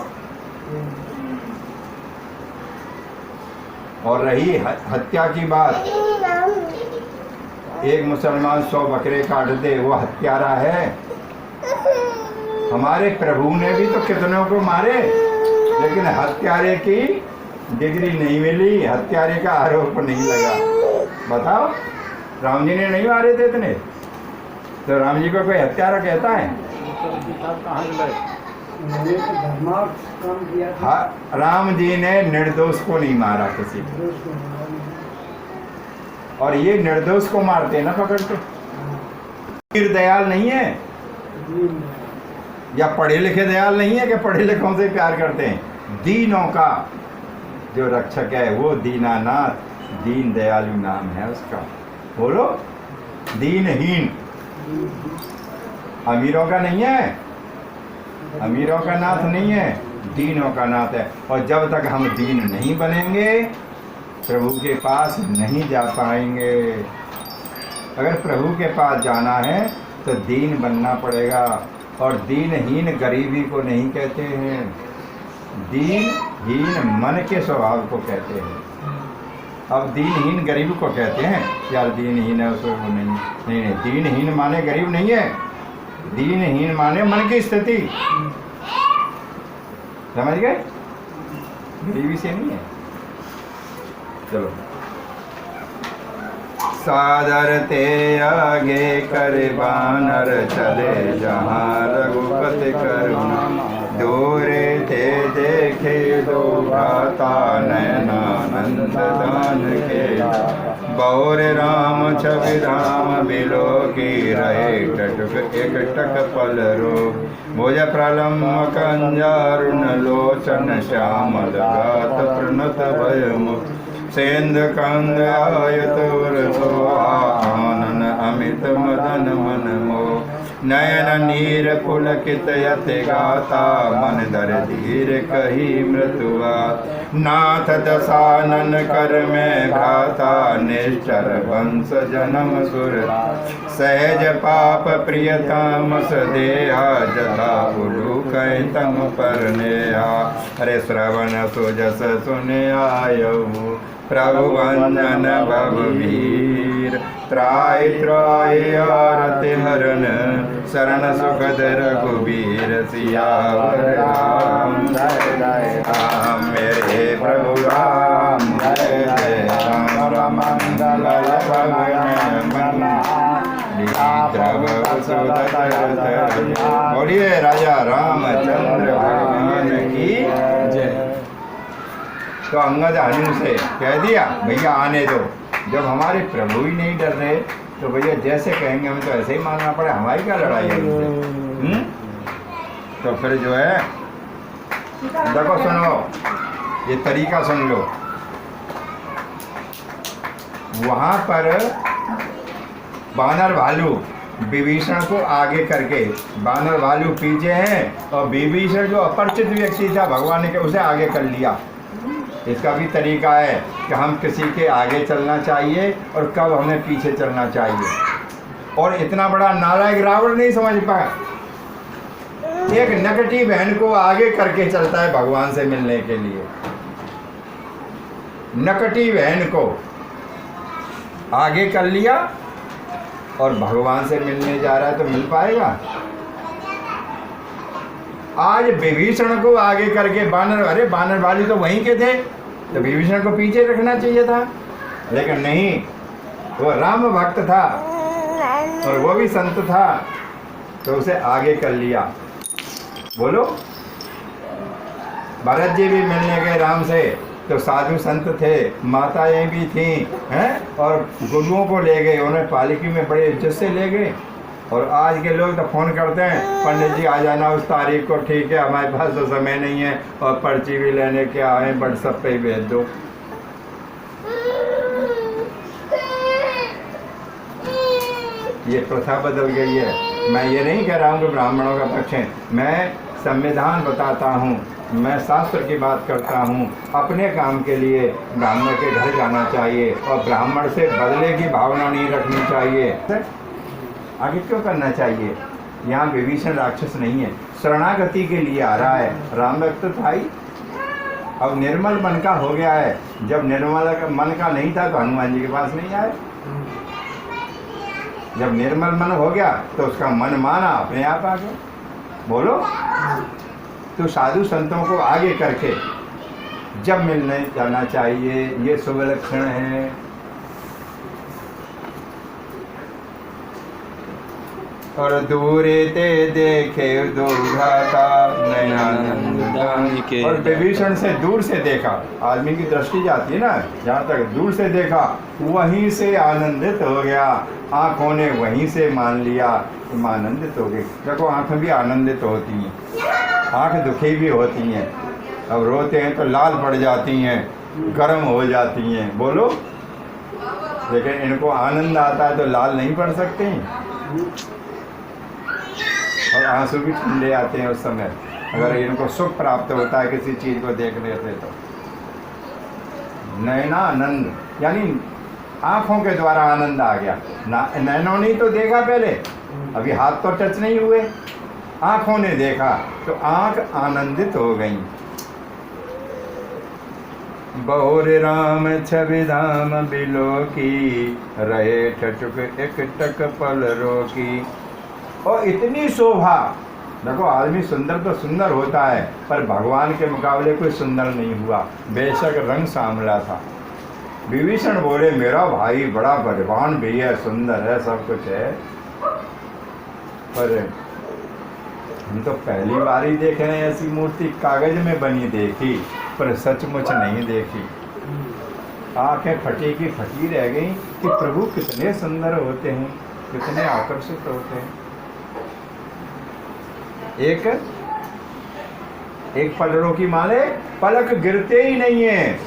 और रही हत्या की बात, एक मुसलमान 100 बकरे काट दे, वो हत्यारा है। हमारे प्रभु ने भी तो कितनों को मारे, लेकिन हत्यारे की डिग्री नहीं मिली, हत्यारे का आरोप नहीं लगा। बताओ, राम जी ने नहीं मारे थे इतने, तो राम जी को कोई हत्यारा कहता है? हाँ, राम जी ने निर्दोष को नहीं मारा किसी को, और ये निर्दोष को मारते हैं ना पकड़ के। वीर दयाल नहीं है, या पढ़े लिखे दयाल नहीं है कि पढ़े लिखों से प्यार करते हैं। दीनों का जो रक्षक है वो दीनानाथ, दीन दयालु नाम है उसका। बोलो, दीनहीन। अमीरों का नहीं है, अमीरों का नाथ नहीं है, दीनों का नाथ है। और जब तक हम दीन नहीं बनेंगे प्रभु के पास नहीं जा पाएंगे। अगर प्रभु के पास जाना है तो दीन बनना पड़ेगा। और दीनहीन गरीबी को नहीं कहते हैं, दीनहीन मन के स्वभाव को कहते हैं। अब दीनहीन गरीब को कहते हैं, यार दीनहीन है उसको वो नहीं, दीनहीन माने गरीब नहीं है, दीनहीन माने मन की स्थिति। समझ गए? गरीबी से नहीं है। चलो। सादर ते आगे कर बानर चले, जहाँ रघुपति करुणा दूरे थे देखे दो भ्राता, नयनानंद दान के बौर राम छवि राम बिलो की रहे, टटुक एक टक पल रोग भुज प्रलम कंजारुण लोचन श्यामल गात प्रणत भय मुक्त सेंध कंद आयत आनन अमित मदन मन मोह, नयन नीर पुलकित यति गाता, मन दर धीर कही मृत्युआ, नाथ दशानन कर में घाता, निश्चर वंश जन्म सुर सहज पाप प्रियतमस देहा, जथा पुलु कह तम पर नेहा। अरे श्रवण सुजस सुने आयऊ, प्रभु वंदन भव वीर, त्राय त्राय आरति हरन, शरण सुखद रघुबीर सियावर राम मेरे प्रभु राम जय जय राम मंगल बोलिए राजा रामचंद्र भगवान की जय। तो अंगद हनु से कह दिया भैया आने दो। जब हमारे प्रभु ही नहीं डर रहे तो भैया जैसे कहेंगे हमें तो ऐसे ही मानना पड़े, हमारी क्या लड़ाई है उनसे। तो फिर जो है देखो सुनो, ये तरीका सुन लो। वहाँ पर बानर भालू विभीषण को आगे करके, बानर भालू पीछे हैं और विभीषण जो अपरिचित व्यक्ति था भगवान ने उसे आगे कर लिया। इसका भी तरीका है कि हम किसी के आगे चलना चाहिए और कब हमें पीछे चलना चाहिए। और इतना बड़ा नालायक रावण नहीं समझ पाया, एक नकटी बहन को आगे करके चलता है भगवान से मिलने के लिए। नकटी बहन को आगे कर लिया और भगवान से मिलने जा रहा है तो मिल पाएगा। आज विभीषण को आगे करके बानर, अरे बानर वाली तो वहीं के थे तो विभीषण को पीछे रखना चाहिए था, लेकिन नहीं, वो राम भक्त था और वो भी संत था तो उसे आगे कर लिया। बोलो, भरत जी भी मिलने गए राम से तो साधु संत थे, माताएं भी थीं हैं, और गुरुओं को ले गए, उन्हें पालकी में बड़े इज्जत से ले गए। और आज के लोग तो फ़ोन करते हैं, पंडित जी आ जाना उस तारीख को, ठीक है हमारे पास तो समय नहीं है और पर्ची भी लेने के आए, व्हाट्सएप पे ही भेज दो। ये प्रथा बदल गई है। मैं ये नहीं कह रहा हूँ कि ब्राह्मणों का पक्ष है, मैं संविधान बताता हूँ, मैं शास्त्र की बात करता हूँ। अपने काम के लिए ब्राह्मण के घर जाना चाहिए और ब्राह्मण से बदले की भावना नहीं रखनी चाहिए। आगे क्यों करना चाहिए? यहाँ विभीषण राक्षस नहीं है, शरणागति के लिए आ रहा है। राम भक्त था ही, अब निर्मल मन का हो गया है। जब निर्मल मन का नहीं था तो हनुमान जी के पास नहीं आए। जब निर्मल मन हो गया तो उसका मन माना, अपने आप आ गया। बोलो, तो साधु संतों को आगे करके जब मिलने जाना चाहिए, ये शुभ लक्षण है। और दूरे ते देखे दो भ्राता नयनानंद के। और विभीषण से दूर से देखा, आदमी की दृष्टि जाती है ना, जहाँ तक दूर से देखा वहीं से आनंदित हो गया। आँखों ने वहीं से मान लिया, तुम आनंदित हो गए। देखो आँखें भी आनंदित होती हैं, आँख दुखी भी होती हैं। अब रोते हैं तो लाल पड़ जाती हैं, गर्म हो जाती हैं। बोलो, लेकिन इनको आनंद आता है तो लाल नहीं पड़ सकते हैं। और आंसू भी ठंडे आते हैं उस समय, अगर इनको सुख प्राप्त होता है किसी चीज़ को देखने से। तो नयनानंद यानी आँखों के द्वारा आनंद आ गया। नैनों ने तो देखा पहले, अभी हाथ तो टच नहीं हुए, आँखों ने देखा तो आँख आनंदित हो गई। बहुर राम छवि धाम बिलो की, रहे ठटुक एक टक पल रोकी। और इतनी शोभा, देखो आदमी सुंदर तो सुंदर होता है पर भगवान के मुकाबले कोई सुंदर नहीं हुआ। बेशक रंग सांवला था। विभीषण बोले मेरा भाई बड़ा बलवान भी है, सुंदर है, सब कुछ है, पर हम तो पहली बार ही देख रहे हैं ऐसी मूर्ति। कागज में बनी देखी पर सचमुच नहीं देखी। आंखें फटी की फटी रह गई कि प्रभु कितने सुंदर होते हैं, कितने आकर्षित होते हैं। एक पलड़ों की माले, पलक गिरते ही नहीं है,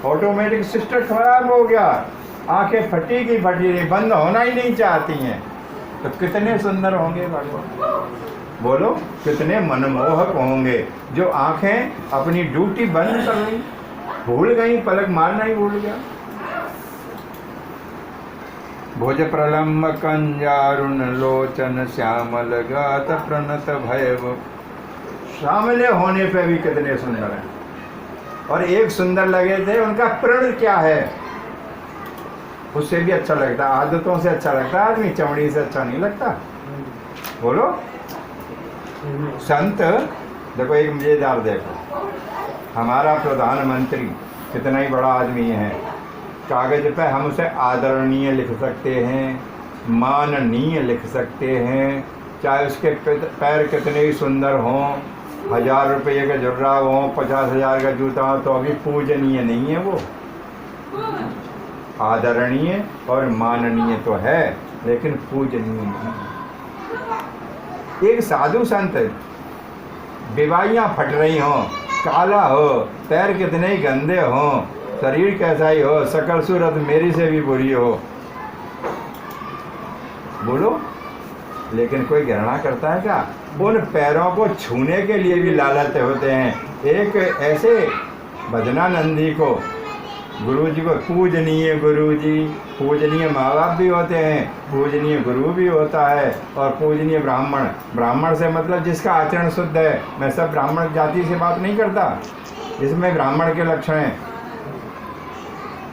ऑटोमेटिक सिस्टम खराब हो गया। आंखें फटी की फटी रही, बंद होना ही नहीं चाहती हैं। तो कितने सुंदर होंगे भगवान, बोलो, कितने मनमोहक होंगे। जो आंखें अपनी ड्यूटी बंद कर गई, भूल गई, पलक मारना ही भूल गया। भुज प्रलम्ब कंजारुण लोचन श्यामल गात प्रणत भैव। श्यामले होने पे भी कितने सुंदर हैं। और एक सुंदर लगे थे, उनका प्रण क्या है, उससे भी अच्छा लगता है, आदतों से अच्छा लगता है आदमी, चमड़ी से अच्छा नहीं लगता। बोलो। संत देखो, एक मजेदार देखो, हमारा प्रधानमंत्री कितना ही बड़ा आदमी है, कागज पे हम उसे आदरणीय लिख सकते हैं, माननीय लिख सकते हैं, चाहे उसके पैर कितने ही सुंदर हों, 1000 रुपये का जुर्राब हो, 50,000 का जूता हो, तो अभी पूजनीय नहीं है वो। आदरणीय और माननीय तो है, लेकिन पूजनीय नहीं। एक साधु संत बीमारियाँ फट रही हों, काला हो, पैर कितने ही गंदे हों, शरीर कैसा ही हो, सकल सूरत मेरी से भी बुरी हो, बोलो, लेकिन कोई घृणा करता है क्या? उन पैरों को छूने के लिए भी लालच होते हैं। एक ऐसे भजनानंदी को, गुरु जी को, पूजनीय गुरु जी, पूजनीय माँ बाप भी होते हैं, पूजनीय गुरु भी होता है, और पूजनीय ब्राह्मण। ब्राह्मण से मतलब जिसका आचरण शुद्ध है। मैं सब ब्राह्मण जाति से बात नहीं करता, इसमें ब्राह्मण के लक्षण हैं,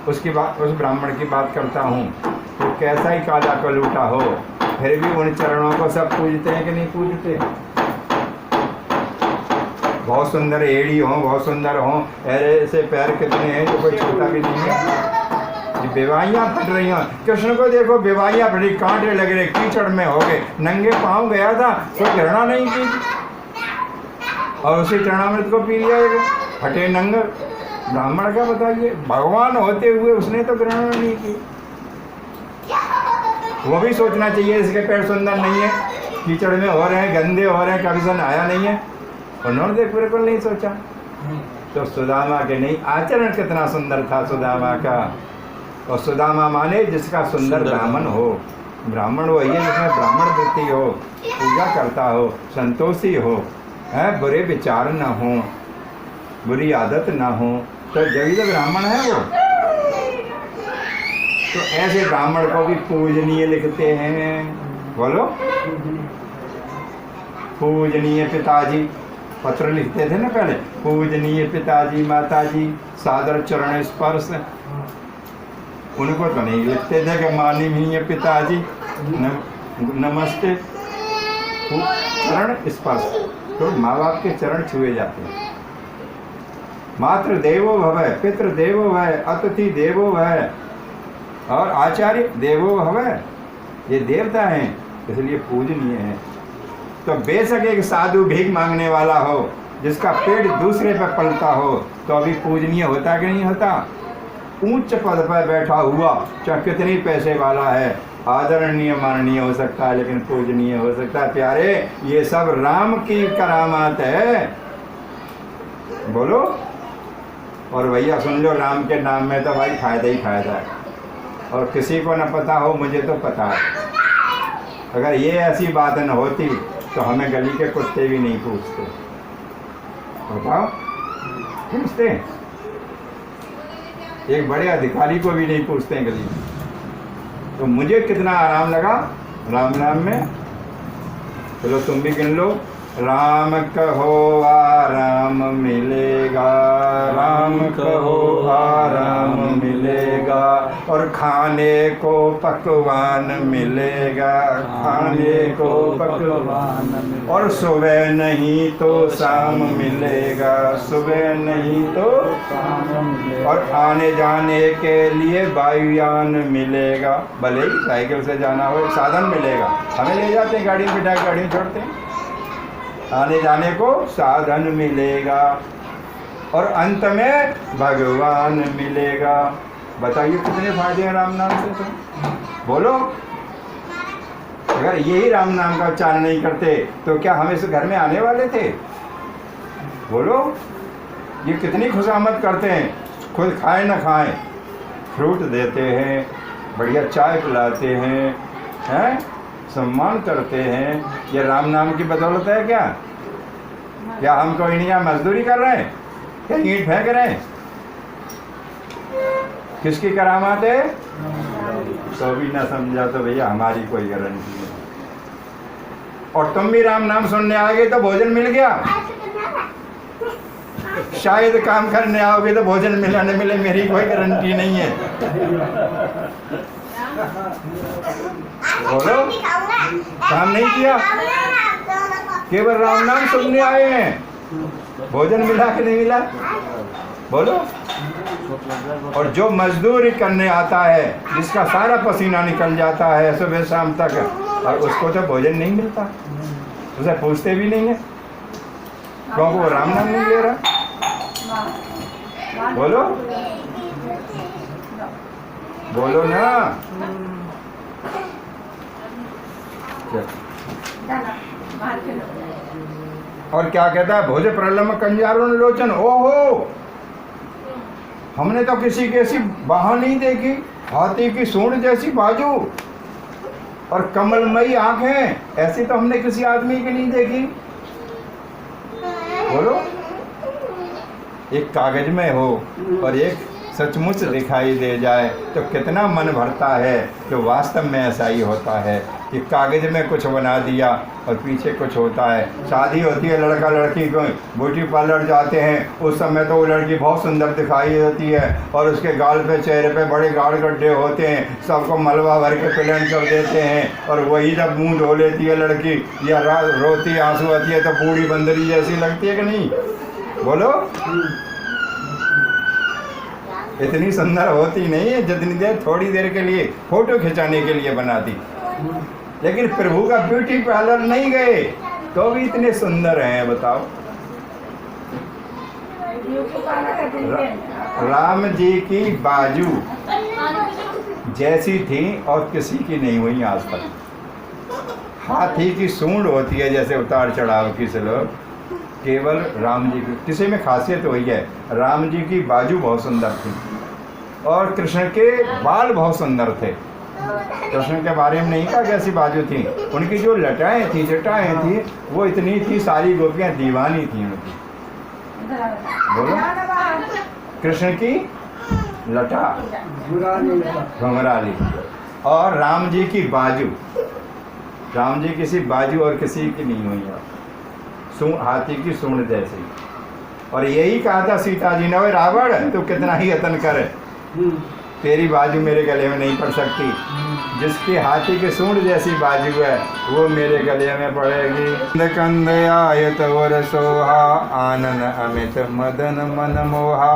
उसकी बात, उस ब्राह्मण की बात करता हूँ। तो कैसा ही काला कलूटा हो, फिर भी उन चरणों को सब पूजते हैं कि नहीं पूजते? बहुत सुंदर एड़ी हो, बहुत सुंदर हो, ऐसे पैर कितने हैं जो कोई छूता भी नहीं है। बेवाइयाँ फट रही हैं, कृष्ण को देखो, बेवाइयाँ फटी, कांटे लग रहे, कीचड़ में हो गए, नंगे पाँव गया था, कोई घृणा नहीं की, और उसी चरणामृत को पी लिया, फटे नंग। ब्राह्मण का बताइए, भगवान होते हुए उसने तो घृणा नहीं की। वो भी सोचना चाहिए इसके पैर सुंदर नहीं है, कीचड़ में हो रहे हैं, गंदे हो रहे हैं, कभी सन आया नहीं है, उन्होंने देख बिल्कुल नहीं सोचा। तो सुदामा के नहीं, आचरण कितना सुंदर था सुदामा का। और सुदामा माने जिसका सुंदर ब्राह्मण हो। ब्राह्मण वही है जिसमें ब्राह्मण वृत्ति हो, पूजा करता हो, संतोषी हो, है, बुरे विचार ना हो, बुरी आदत ना हो, तो जभी तो ब्राह्मण है वो। तो ऐसे ब्राह्मण को भी पूजनीय लिखते हैं, बोलो। पूजनीय पिताजी, पत्र लिखते थे ना पहले, पूजनीय पिताजी, माताजी, सादर चरण स्पर्श। उनको तो नहीं लिखते थे कि माननीय पिताजी नमस्ते, चरण स्पर्श। तो माँ बाप के चरण छुए जाते हैं। मातृ देवो भव, पितृ देवो भव, अतिथि देवो भव, और आचार्य देवो भव, ये देवता हैं, इसलिए पूजनीय है। तो बेशक एक साधु भीख मांगने वाला हो, जिसका पेट दूसरे पर पलता हो, तो अभी पूजनीय होता कि नहीं होता? ऊंच पद पर बैठा हुआ, चाहे कितनी पैसे वाला है, आदरणीय माननीय हो सकता है, लेकिन पूजनीय हो सकता है। प्यारे, ये सब राम की करामात है, बोलो। और भैया सुन लो, राम के नाम में तो भाई फायदा ही फायदा है, और किसी को न पता हो, मुझे तो पता है। अगर ये ऐसी बात न होती तो हमें गली के कुत्ते भी नहीं पूछते, बताओ, पूछते? एक बड़े अधिकारी को भी नहीं पूछते हैं गली में। तो मुझे कितना आराम लगा राम नाम में। चलो तुम भी गिन लो। राम कहो आराम मिलेगा, राम कहो आराम मिलेगा, और खाने को पकवान मिलेगा, खाने को पकवान मिलेगा, और सुबह नहीं तो शाम मिलेगा, सुबह नहीं तो शाम मिलेगा, और आने जाने के लिए वायुयान मिलेगा। भले ही साइकिल से जाना हो, साधन मिलेगा, हमें ले जाते हैं, गाड़ी में बिठा के गाड़ी में छोड़ते हैं, आने जाने को साधन मिलेगा, और अंत में भगवान मिलेगा। बताइए कितने फायदे हैं राम नाम से? तो बोलो, अगर यही राम नाम का उच्चारण नहीं करते तो क्या हम इस घर में आने वाले थे? बोलो, ये कितनी खुशामद करते हैं, खुद खाए ना खाएं, फ्रूट देते हैं, बढ़िया चाय पिलाते हैं, हैं, सम्मान करते हैं। ये राम नाम की बदौलत है क्या? क्या हम कोई नहीं यहाँ मजदूरी कर रहे हैं, क्या ईंट फेंक रहे हैं? किसकी करामात है? तो भी ना समझा तो भैया हमारी कोई गारंटी नहीं। और तुम भी राम नाम सुनने आओगे तो भोजन मिल गया, शायद काम करने आओगे तो भोजन मिले न मिले, मेरी कोई गारंटी नहीं है। बोलो, काम नहीं किया, केवल राम नाम सुनने आए हैं, भोजन मिला कि नहीं मिला? बोलो। और जो मजदूरी करने आता है, जिसका सारा पसीना निकल जाता है सुबह शाम तक, और उसको तो भोजन नहीं मिलता, उसे पूछते भी नहीं है, क्योंकि वो राम नाम नहीं ले रहा। बोलो, बोलो ना। और क्या कहता है, भोज प्रलम कंजारुन लोचन, ओहो, हमने तो किसी की ऐसी बाह नहीं देखी, हाथी की सूंड जैसी बाजू और कमलमयी आंखें, ऐसी तो हमने किसी आदमी की नहीं देखी। बोलो, एक कागज में हो और एक सचमुच दिखाई दे जाए तो कितना मन भरता है कि वास्तव में ऐसा ही होता है कि कागज में कुछ बना दिया और पीछे कुछ होता है। शादी होती है लड़का लड़की को, ब्यूटी पार्लर जाते हैं, उस समय तो वो लड़की बहुत सुंदर दिखाई देती है और उसके गाल पे चेहरे पे बड़े गाढ़ गड्ढे होते हैं, सबको मलबा भर के प्लेन कर देते हैं, और वही जब मुंह धो लेती है लड़की या रोती आंसू आती है तो बूढ़ी बंदरी जैसी लगती है कि नहीं? बोलो, इतनी सुंदर होती नहीं है जितनी देर थोड़ी देर के लिए फोटो खिंचाने के लिए बनाती। लेकिन प्रभु का ब्यूटी पार्लर नहीं गए तो भी इतने सुंदर हैं, बताओ। राम जी की बाजू जैसी थी और किसी की नहीं हुई आज तक। हाथी की सूंड होती है जैसे उतार चढ़ाव की लोग, केवल राम जी की किसी में खासियत वही है। राम जी की बाजू बहुत सुंदर थी और कृष्ण के बाल बहुत सुंदर थे। कृष्ण के बारे में नहीं कहा कैसी बाजू थी, उनकी जो लटाएं थी जटाएं थी वो इतनी थी, सारी गोपियां दीवानी थी उनकी। बोलो, कृष्ण की लटा घुंघराली और राम जी की बाजू, राम जी किसी बाजू और किसी की नहीं हुई है, हाथी की सूंड जैसी। और यही कहा था सीता जी ने, ओए रावण तू कितना ही यत्न कर, तेरी बाजू मेरे गले में नहीं पड़ सकती, जिसकी हाथी की सूंड जैसी बाजू है वो मेरे गले में पड़ेगी। कंद आयत वर सोहा, आनन अमित मदन मन मोहा।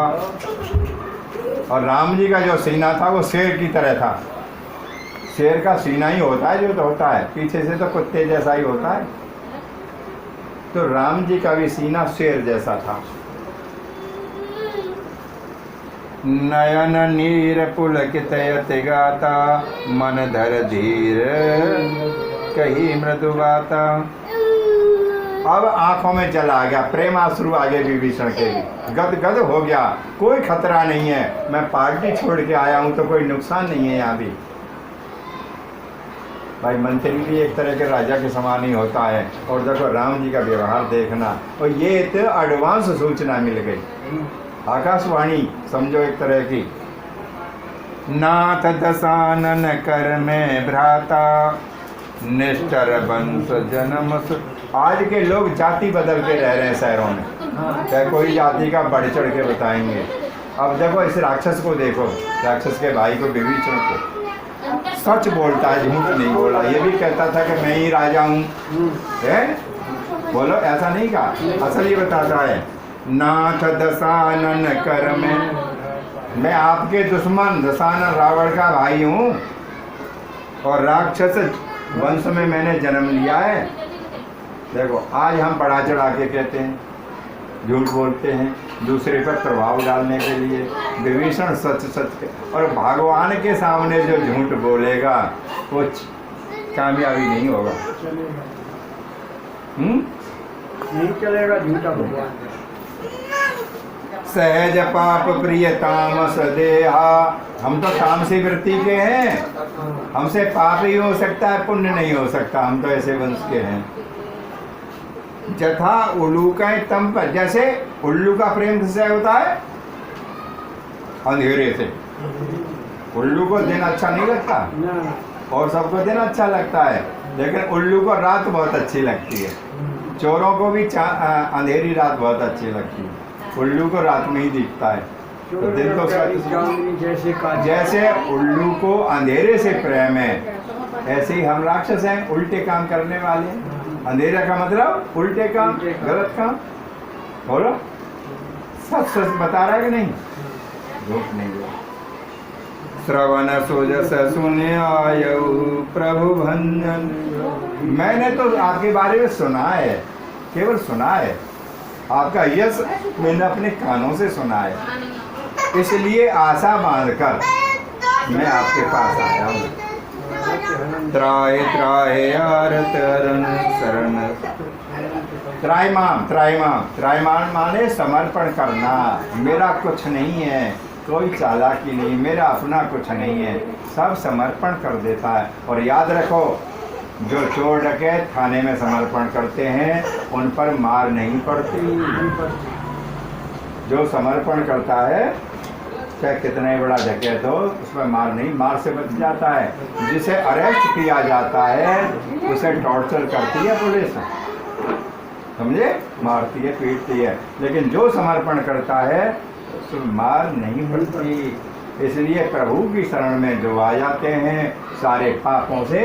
और राम जी का जो सीना था वो शेर की तरह था। शेर का सीना ही होता है जो तो होता है, पीछे से तो कुत्ते जैसा ही होता है। तो राम जी का भी सीना शेर जैसा था। नयन नीर पुलकित यति गाता, मन धर धीर कही मृदु बाता। अब आंखों में जल आ गया, प्रेम आश्रु आगे विभीषण के भी गद गद हो गया। कोई खतरा नहीं है, मैं पार्टी छोड़ के आया हूं तो कोई नुकसान नहीं है यहाँ भी। भाई मंत्री भी एक तरह के राजा के समान ही होता है। और देखो राम जी का व्यवहार देखना, और ये तो एडवांस सूचना मिल गई, आकाशवाणी समझो एक तरह की। नाथ दशानन कर में भ्राता, निष्ठर वंश जन्म। आज के लोग जाति बदल के रह रहे हैं शहरों में, चाहे कोई जाति का बढ़ चढ़ के बताएंगे। अब देखो इस राक्षस को देखो, राक्षस के भाई को, विभीषण को, सच बोलता है, झूठ नहीं बोला। ये भी कहता था कि मैं ही राजा हूँ, बोलो ऐसा नहीं कहा, असल ही बताता है। नाथ दशानन कर में, मैं आपके दुश्मन दशानन रावण का भाई हूँ और राक्षस वंश में मैंने जन्म लिया है। देखो आज हम बढ़ा चढ़ा के कहते हैं, झूठ बोलते हैं दूसरे पर प्रभाव डालने के लिए। विभीषण सच सच, और भगवान के सामने जो झूठ बोलेगा वो कामयाबी नहीं होगा। नहीं चलेगा झूठा भगवान। सहज पाप प्रिय तामस देहा, हम तो तामसी वृत्ति के हैं, हमसे पाप ही हो सकता है, पुण्य नहीं हो सकता, हम तो ऐसे वंश के हैं। जथा उल्लू का तम पर, जैसे उल्लू का प्रेम किससे होता है? अंधेरे से। उल्लू को दिन अच्छा नहीं लगता और सबको दिन अच्छा लगता है, लेकिन उल्लू को रात बहुत अच्छी लगती है। चोरों को भी अंधेरी रात बहुत अच्छी लगती है, उल्लू को रात में ही दिखता है। तो दिल तो उसका चांदनी जैसे का जैसे उल्लू को अंधेरे से प्रेम है, ऐसे ही हम राक्षस हैं, उल्टे काम करने वाले हैं। अंधेरा का मतलब उल्टे काम, गलत काम। बोलो, सच सच बता रहा है कि नहीं, झूठ नहीं बोल। श्रवण सुजस सुने आयु प्रभु भंजन। मैंने तो आपके बारे में सुना है, केवल सुना है। आपका यश मैंने अपने कानों से सुना है, इसलिए आशा बांधकर मैं आपके पास आया हूँ। त्राय त्राय आरत अरण शरण। त्रायमान माने समर्पण करना। मेरा कुछ नहीं है, कोई चालाकी नहीं, मेरा अपना कुछ नहीं है, सब समर्पण कर देता है। और याद रखो, जो चोर डकैत थाने में समर्पण करते हैं उन पर मार नहीं पड़ती। जो समर्पण करता है, चाहे कितना ही बड़ा डकैत हो, उसमें मार नहीं, मार से बच जाता है। जिसे अरेस्ट किया जाता है उसे टॉर्चर करती है पुलिस, समझे, मारती है, पीटती है। लेकिन जो समर्पण करता है उसमें मार नहीं पड़ती। इसलिए प्रभु की शरण में जो आ जाते हैं, सारे पापों से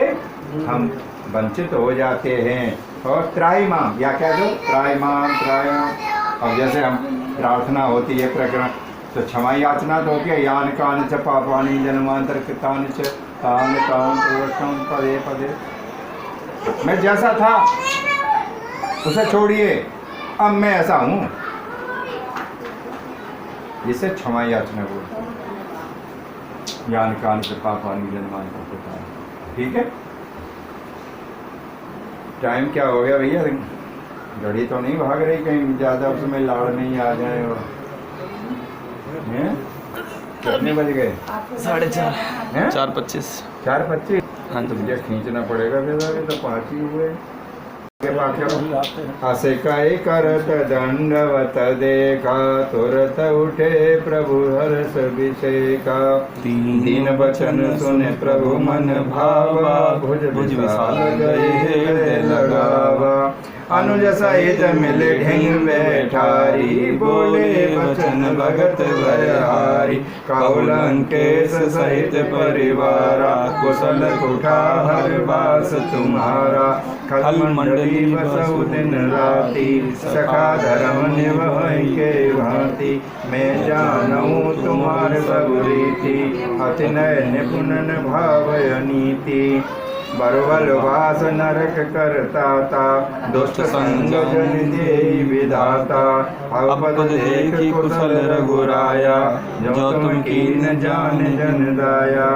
हम वंचित हो जाते हैं। और त्रायमाम, या कह दो त्रायमाम। अब जैसे हम प्रार्थना होती है प्रकरण, तो क्षमा याचना तो होती है, यान कान च पापानि जन्मांतर कृतानि च तान तान प्रवर्तम पदे पदे। मैं जैसा था उसे छोड़िए, अब मैं ऐसा हूँ, जिसे क्षमा याचना बोलते हैं। यान कान च पापानि जन्मांतर कृतानि। ठीक है, टाइम क्या हो गया भैया? घड़ी तो नहीं भाग रही कहीं ज़्यादा, उसमें लाड़ नहीं आ जाए। और हैं? कितने बज गए? 4:30, 4:25। 4:25। हाँ जी। मुझे खींचना पड़ेगा फिर आगे, तो 5 ही हुए। हसे कई करत दंडवत देखा, तुरत उठे प्रभु हर्ष विषेका। दीन वचन सुने प्रभु मन भावा, भुज विशाल गए हृदय लगावा। अनुज सहित मिले ढेंग बैठारी, बोले वचन भगत भयहारी। कहु लंकेश सहित परिवारा, कुशल कुठा हर बास तुम्हारा। खल मंडली बसहु दिन राति, सखा धर्म निभाई के भांति। मैं जानूं तुम्हार सब रीति, अति नय निपुण भावय नीति। बरबल वास नरक करता ता, दुष्ट संग जन देहि विधाता। अवपद देख कुशल रघुराया, जो तुम कीन जान जन दाया।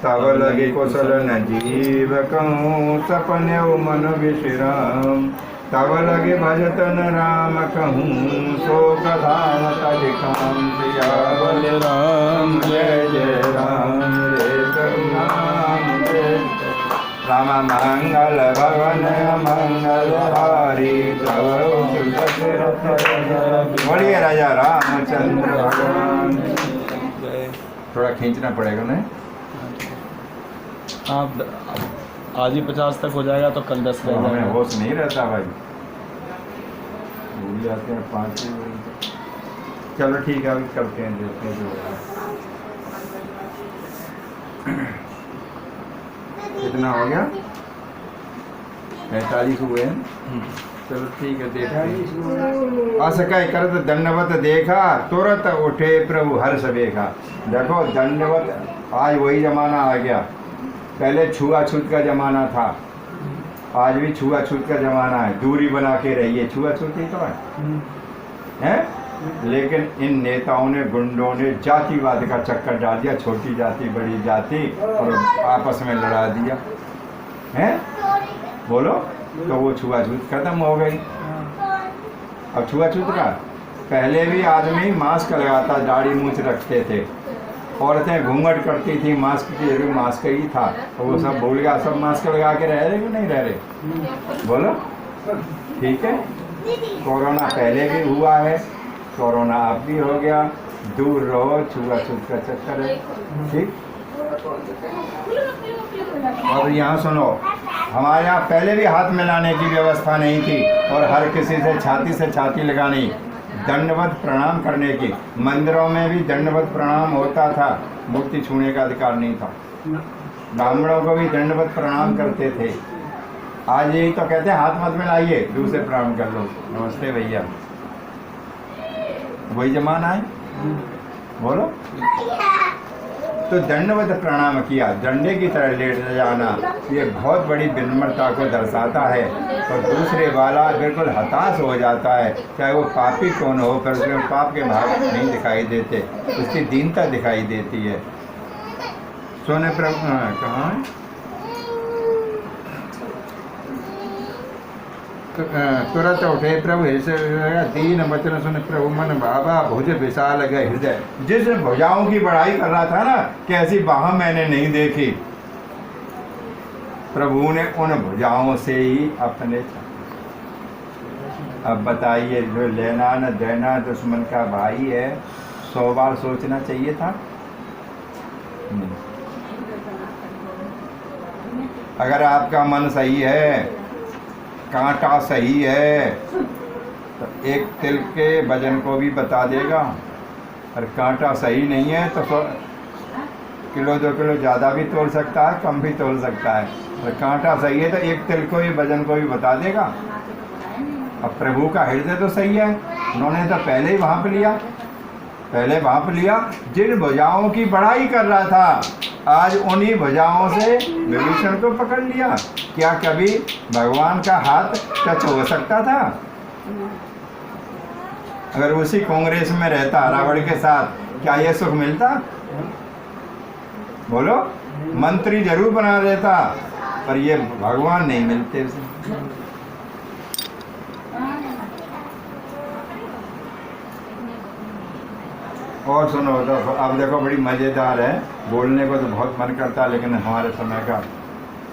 तब लगे कुशल न जीव कहूँ, सपने मन विश्राम। तब लगे भजत न राम कहूँ, सो कधाम तज काम। सियावर राम जय जय राम, रे राम जय राम। मंगल भवन मंगल हारी, बोलिए राजा रामचंद्र भगवान। थोड़ा खींचना पड़ेगा ना। आप आज ही 50 तक हो जाएगा तो कल 10 रह हमें जाएगा। होश नहीं रहता भाई, भूल जाते हैं 5 ही बजे। चलो ठीक है, अभी करते हैं, देखते हैं जो कितना हो गया। 45 हुए हैं। चलो ठीक है, देखते हैं। असकय करत दंडवत देखा, तुरंत उठे प्रभु हर्ष देखा। देखो दंडवत, आज वही जमाना आ गया। पहले छुआछूत का जमाना था, आज भी छुआछूत का जमाना है। दूरी बना के रहिए, छुआछूत ही तो है। लेकिन इन नेताओं ने, गुंडों ने जातिवाद का चक्कर डाल दिया, छोटी जाति बड़ी जाति, और आपस में लड़ा दिया है। बोलो, तो वो छुआछूत खत्म हो गई। अब छुआछूत का, पहले भी आदमी मास्क लगाता, दाढ़ी मूंछ रखते थे, औरतें घूंघट करती थी, मास्क की जगह मास्क ही था। तो वो सब भूल गया, सब मास्क लगा के रह रहे कि नहीं रह रहे? बोलो, ठीक है। कोरोना पहले भी हुआ है, कोरोना अब भी हो गया। दूर रहो, छुआछूत का चक्कर है, ठीक। और यहाँ सुनो, हमारे यहाँ पहले भी हाथ मिलाने की व्यवस्था नहीं थी, और हर किसी से छाती लगानी। दंडवत प्रणाम करने की। मंदिरों में भी दंडवत प्रणाम होता था, मूर्ति छूने का अधिकार नहीं था। ब्राह्मणों को भी दंडवत प्रणाम करते थे। आज यही तो कहते हैं हाथ मत मिलाइए, दूसरे प्रणाम कर लो, नमस्ते भैया। वही जमाना है, बोलो। तो दंडवत प्रणाम किया, डंडे की तरह लेट जाना, ये बहुत बड़ी विनम्रता को दर्शाता है। और दूसरे वाला बिल्कुल हताश हो जाता है, चाहे वो पापी कौन हो, पर उसमें पाप के भाव नहीं दिखाई देते, उसकी दीनता दिखाई देती है। सोने प्रभु कहाँ है? तुरंत उठे प्रभु दीन वचन सुन प्रभु मन बाबा भुज विशाल गए हृदय। जिस भुजाओं की बड़ाई कर रहा था ना कि ऐसी बाह मैंने नहीं देखी, प्रभु ने उन भुजाओं से ही अपने। अब बताइए, जो लेना न देना दुश्मन का भाई है, 100 बार सोचना चाहिए था। अगर आपका मन सही है, कांटा सही है, तो एक तिल के वजन को भी बता देगा। और कांटा सही नहीं है तो 100 किलो 2 किलो ज़्यादा भी तोल सकता है, कम भी तोल सकता है। और कांटा सही है तो एक तिल को भी वजन को भी बता देगा। अब प्रभु का हृदय तो सही है, उन्होंने तो पहले ही भांप लिया, जिन भुजाओं की बड़ाई कर रहा था, आज उन्हीं भुजाओं से विभीषण को पकड़ लिया। क्या कभी भगवान का हाथ टच हो सकता था? अगर उसी कांग्रेस में रहता रावण के साथ, क्या यह सुख मिलता? बोलो। मंत्री जरूर बना देता, पर ये भगवान नहीं मिलते उसे। और सुनो, तो अब देखो बड़ी मज़ेदार है, बोलने को तो बहुत मन करता है, लेकिन हमारे समय का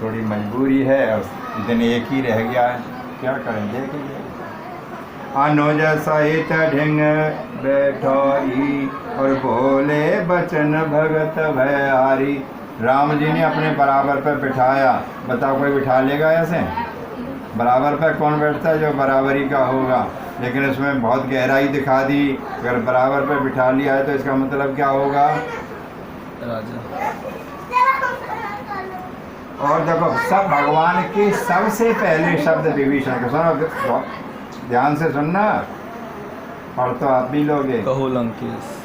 थोड़ी मजबूरी है, और दिन एक ही रह गया है, क्या करें, देखिए। अनुज सहित ढिंग बैठोई और बोले बचन भगत भयारी। राम जी ने अपने बराबर पर बिठाया। बताओ कोई बिठा लेगा ऐसे? बराबर पर कौन बैठता है? जो बराबरी का होगा। लेकिन इसमें बहुत गहराई दिखा दी। अगर बराबर पर बिठा लिया है तो इसका मतलब क्या होगा? राजा। और देखो, सब भगवान के सबसे पहले शब्द विभीषण के। सुनो, ध्यान से सुनना, और तो आप भी लोगे। कहो लंकेश।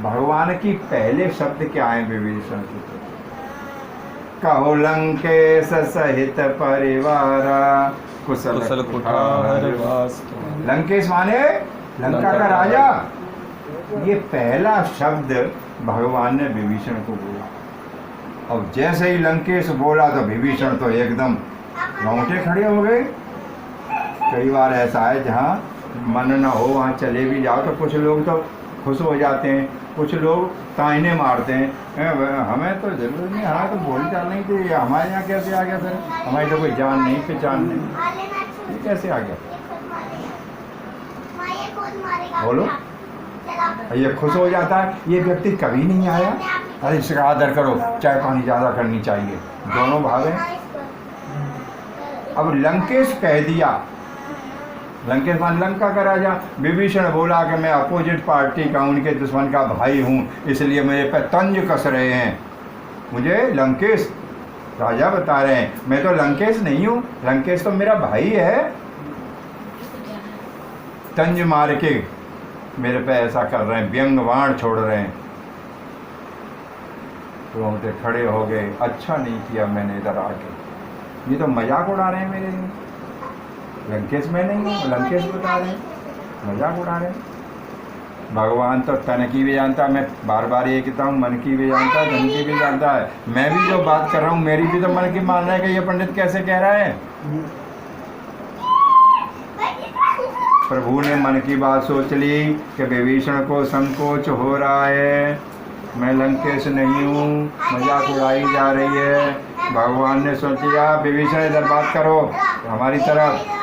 भगवान की पहले शब्द क्या है विभीषण के? कहो लंकेश सहित परिवारा कुशल कुठार वास। लंकेश माने लंका का राजा। ये पहला शब्द भगवान ने विभीषण को बोला। और जैसे ही लंकेश बोला तो विभीषण तो एकदम रोंगटे खड़े हो गए। कई बार ऐसा है जहाँ मन न हो वहाँ चले भी जाओ तो कुछ लोग तो खुश हो जाते हैं, कुछ लोग ताइने मारते हैं, हमें तो जरूरत नहीं, हमें तो बोल चाल नहीं थी, हमारे यहाँ कैसे आ गया सर? हमारी तो कोई जान नहीं पहचान नहीं, ये कैसे आ गया? बोलो। ये खुश हो जाता है, ये व्यक्ति कभी नहीं आया, अरे इसका आदर करो, चाय पानी ज़्यादा करनी चाहिए, दोनों भागे। अब लंकेश कह दिया, लंकेश मान लंका का राजा। विभीषण बोला कि मैं अपोजिट पार्टी का, उनके दुश्मन का भाई हूँ, इसलिए मेरे पे तंज कस रहे हैं। मुझे लंकेश राजा बता रहे हैं, मैं तो लंकेश नहीं हूँ, लंकेश तो मेरा भाई है। तंज मार के मेरे पे ऐसा कर रहे हैं, व्यंग बाण छोड़ रहे हैं। तो खड़े हो गए, अच्छा नहीं किया मैंने इधर आके, ये तो मजाक उड़ा रहे हैं मेरे। लंकेश में नहीं हूँ, लंकेश बता रहे हैं, मजाक उड़ा रहे हैं। भगवान तो तन की भी जानता है, मैं बार बार ये कहता हूँ, मन की भी जानता है, धन की भी जानता है। मैं भी जो बात कर रहा हूँ मेरी भी तो मन की मान रहा है कि ये पंडित कैसे कह रहा है। प्रभु ने मन की बात सोच ली कि विभीषण को संकोच हो रहा है, मैं लंकेश नहीं हूँ, मजाक उड़ाई जा रही है। भगवान ने सोच लिया, विभीषण इधर बात करो हमारी तरफ।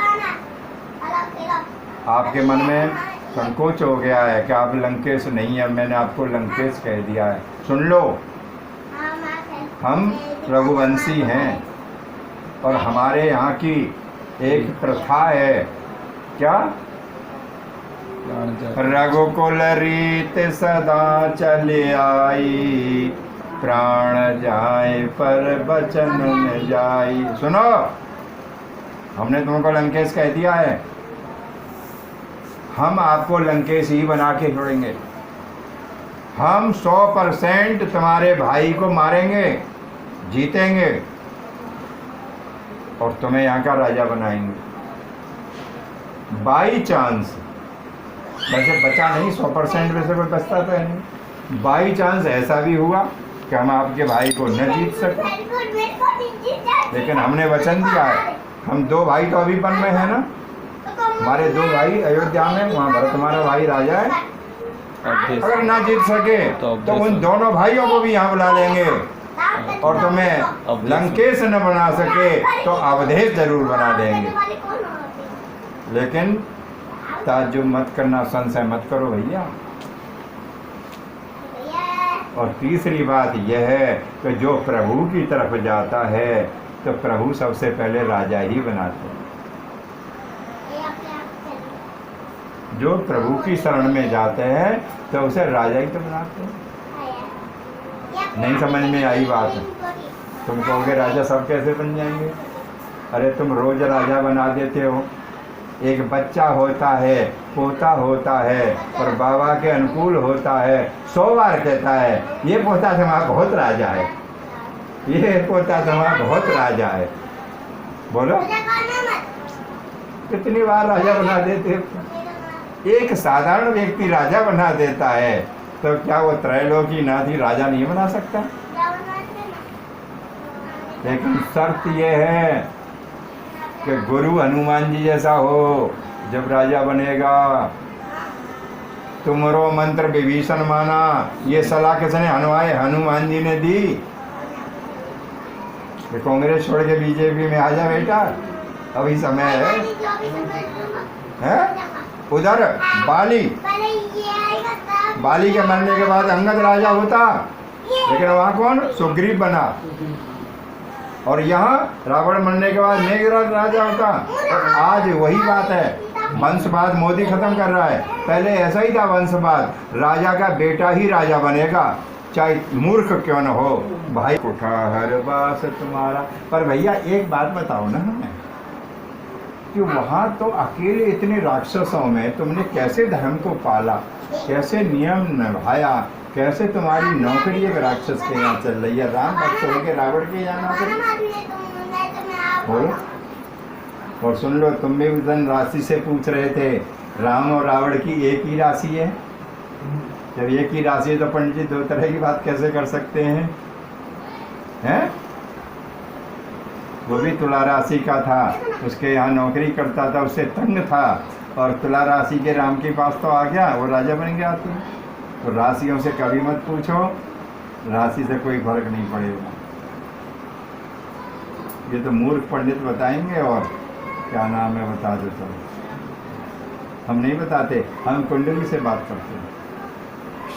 आपके मन में संकोच हो गया है कि आप लंकेश नहीं है, मैंने आपको लंकेश कह दिया है। सुन लो, हम रघुवंशी हैं और हमारे यहाँ की एक प्रथा है, क्या? प्राण जाए। रघुकुल रीत सदा चले आई, प्राण जाए पर बचन न जाई। सुनो, हमने तुमको लंकेश कह दिया है, हम आपको लंकेश ही बना के छोड़ेंगे। हम 100% तुम्हारे भाई को मारेंगे, जीतेंगे और तुम्हें यहाँ का राजा बनाएंगे। बाई चांस, वैसे बचा नहीं, 100% में से कोई बचता तो है नहीं। बाई चांस ऐसा भी हुआ कि हम आपके भाई को न जीत सके, लेकिन हमने वचन दिया है। हम 2 भाई तो अभी वन में है ना, हमारे 2 भाई अयोध्या में, वहाँ भरत हमारा भाई राजा है। अवधेश। अगर ना जीत सके तो उन दोनों भाइयों को भी यहाँ बुला लेंगे, और तुम्हें लंकेश न बना सके तो अवधेश जरूर बना देंगे। लेकिन ताज्जुब मत करना, संशय मत करो भैया। और तीसरी बात यह है कि जो प्रभु की तरफ जाता है तो प्रभु सबसे पहले राजा ही बनाते हैं। जो प्रभु की शरण में जाते हैं तो उसे राजा ही तो बनाते हैं। नहीं समझ में आई बात? तुम कहोगे राजा सब कैसे बन जाएंगे? अरे तुम रोज राजा बना देते हो। एक बच्चा होता है, पोता होता है और बाबा के अनुकूल होता है, 100 बार कहता है ये पोता तुम्हारा बहुत राजा है, ये पोता तुम्हारा बहुत राजा है। बोलो कितनी बार राजा बना देते हो? एक साधारण व्यक्ति राजा बना देता है तो क्या वो त्रैलोकीनाथ ही राजा नहीं बना सकता? लेकिन शर्त यह है कि गुरु हनुमान जी जैसा हो जब राजा बनेगा। तुमरो मंत्र विभीषण माना, ये सलाह किसने? हनुमान जी ने दी कि कांग्रेस छोड़ के बीजेपी में आ जा बेटा, अभी समय है। उधर बाली के मरने के बाद अंगद राजा होता, लेकिन वहाँ कौन? सुग्रीव बना। और यहाँ रावण मरने के बाद मेघराज राजा होता। और आज वही बात है, वंशवाद मोदी खत्म कर रहा है। पहले ऐसा ही था वंशवाद, राजा का बेटा ही राजा बनेगा, चाहे मूर्ख क्यों न हो। भाई उठा हर बास तुम्हारा। पर भैया एक बात बताओ ना हमें, कि वहाँ तो अकेले इतने राक्षसों में तुमने कैसे धर्म को पाला, कैसे नियम निभाया, कैसे तुम्हारी नौकरी एक राक्षस के यहाँ चल रही है, राम भक्त होके रावण के यहाँ नौकरी। और सुन लो, तुम भी उस दिन राशि से पूछ रहे थे, राम और रावण की एक ही राशि है। जब एक ही राशि है तो पंडित जी 2 तरह की बात कैसे कर सकते हैं? हैं? वो भी तुला राशि का था, उसके यहाँ नौकरी करता था, उससे तंग था, और तुला राशि के राम के पास तो आ गया, वो राजा बन गया। तो राशियों से कभी मत पूछो, राशि से कोई फर्क नहीं पड़ेगा। ये तो मूर्ख पंडित बताएंगे, और क्या नाम है बता दो। तो हम नहीं बताते, हम कुंडली से बात करते हैं।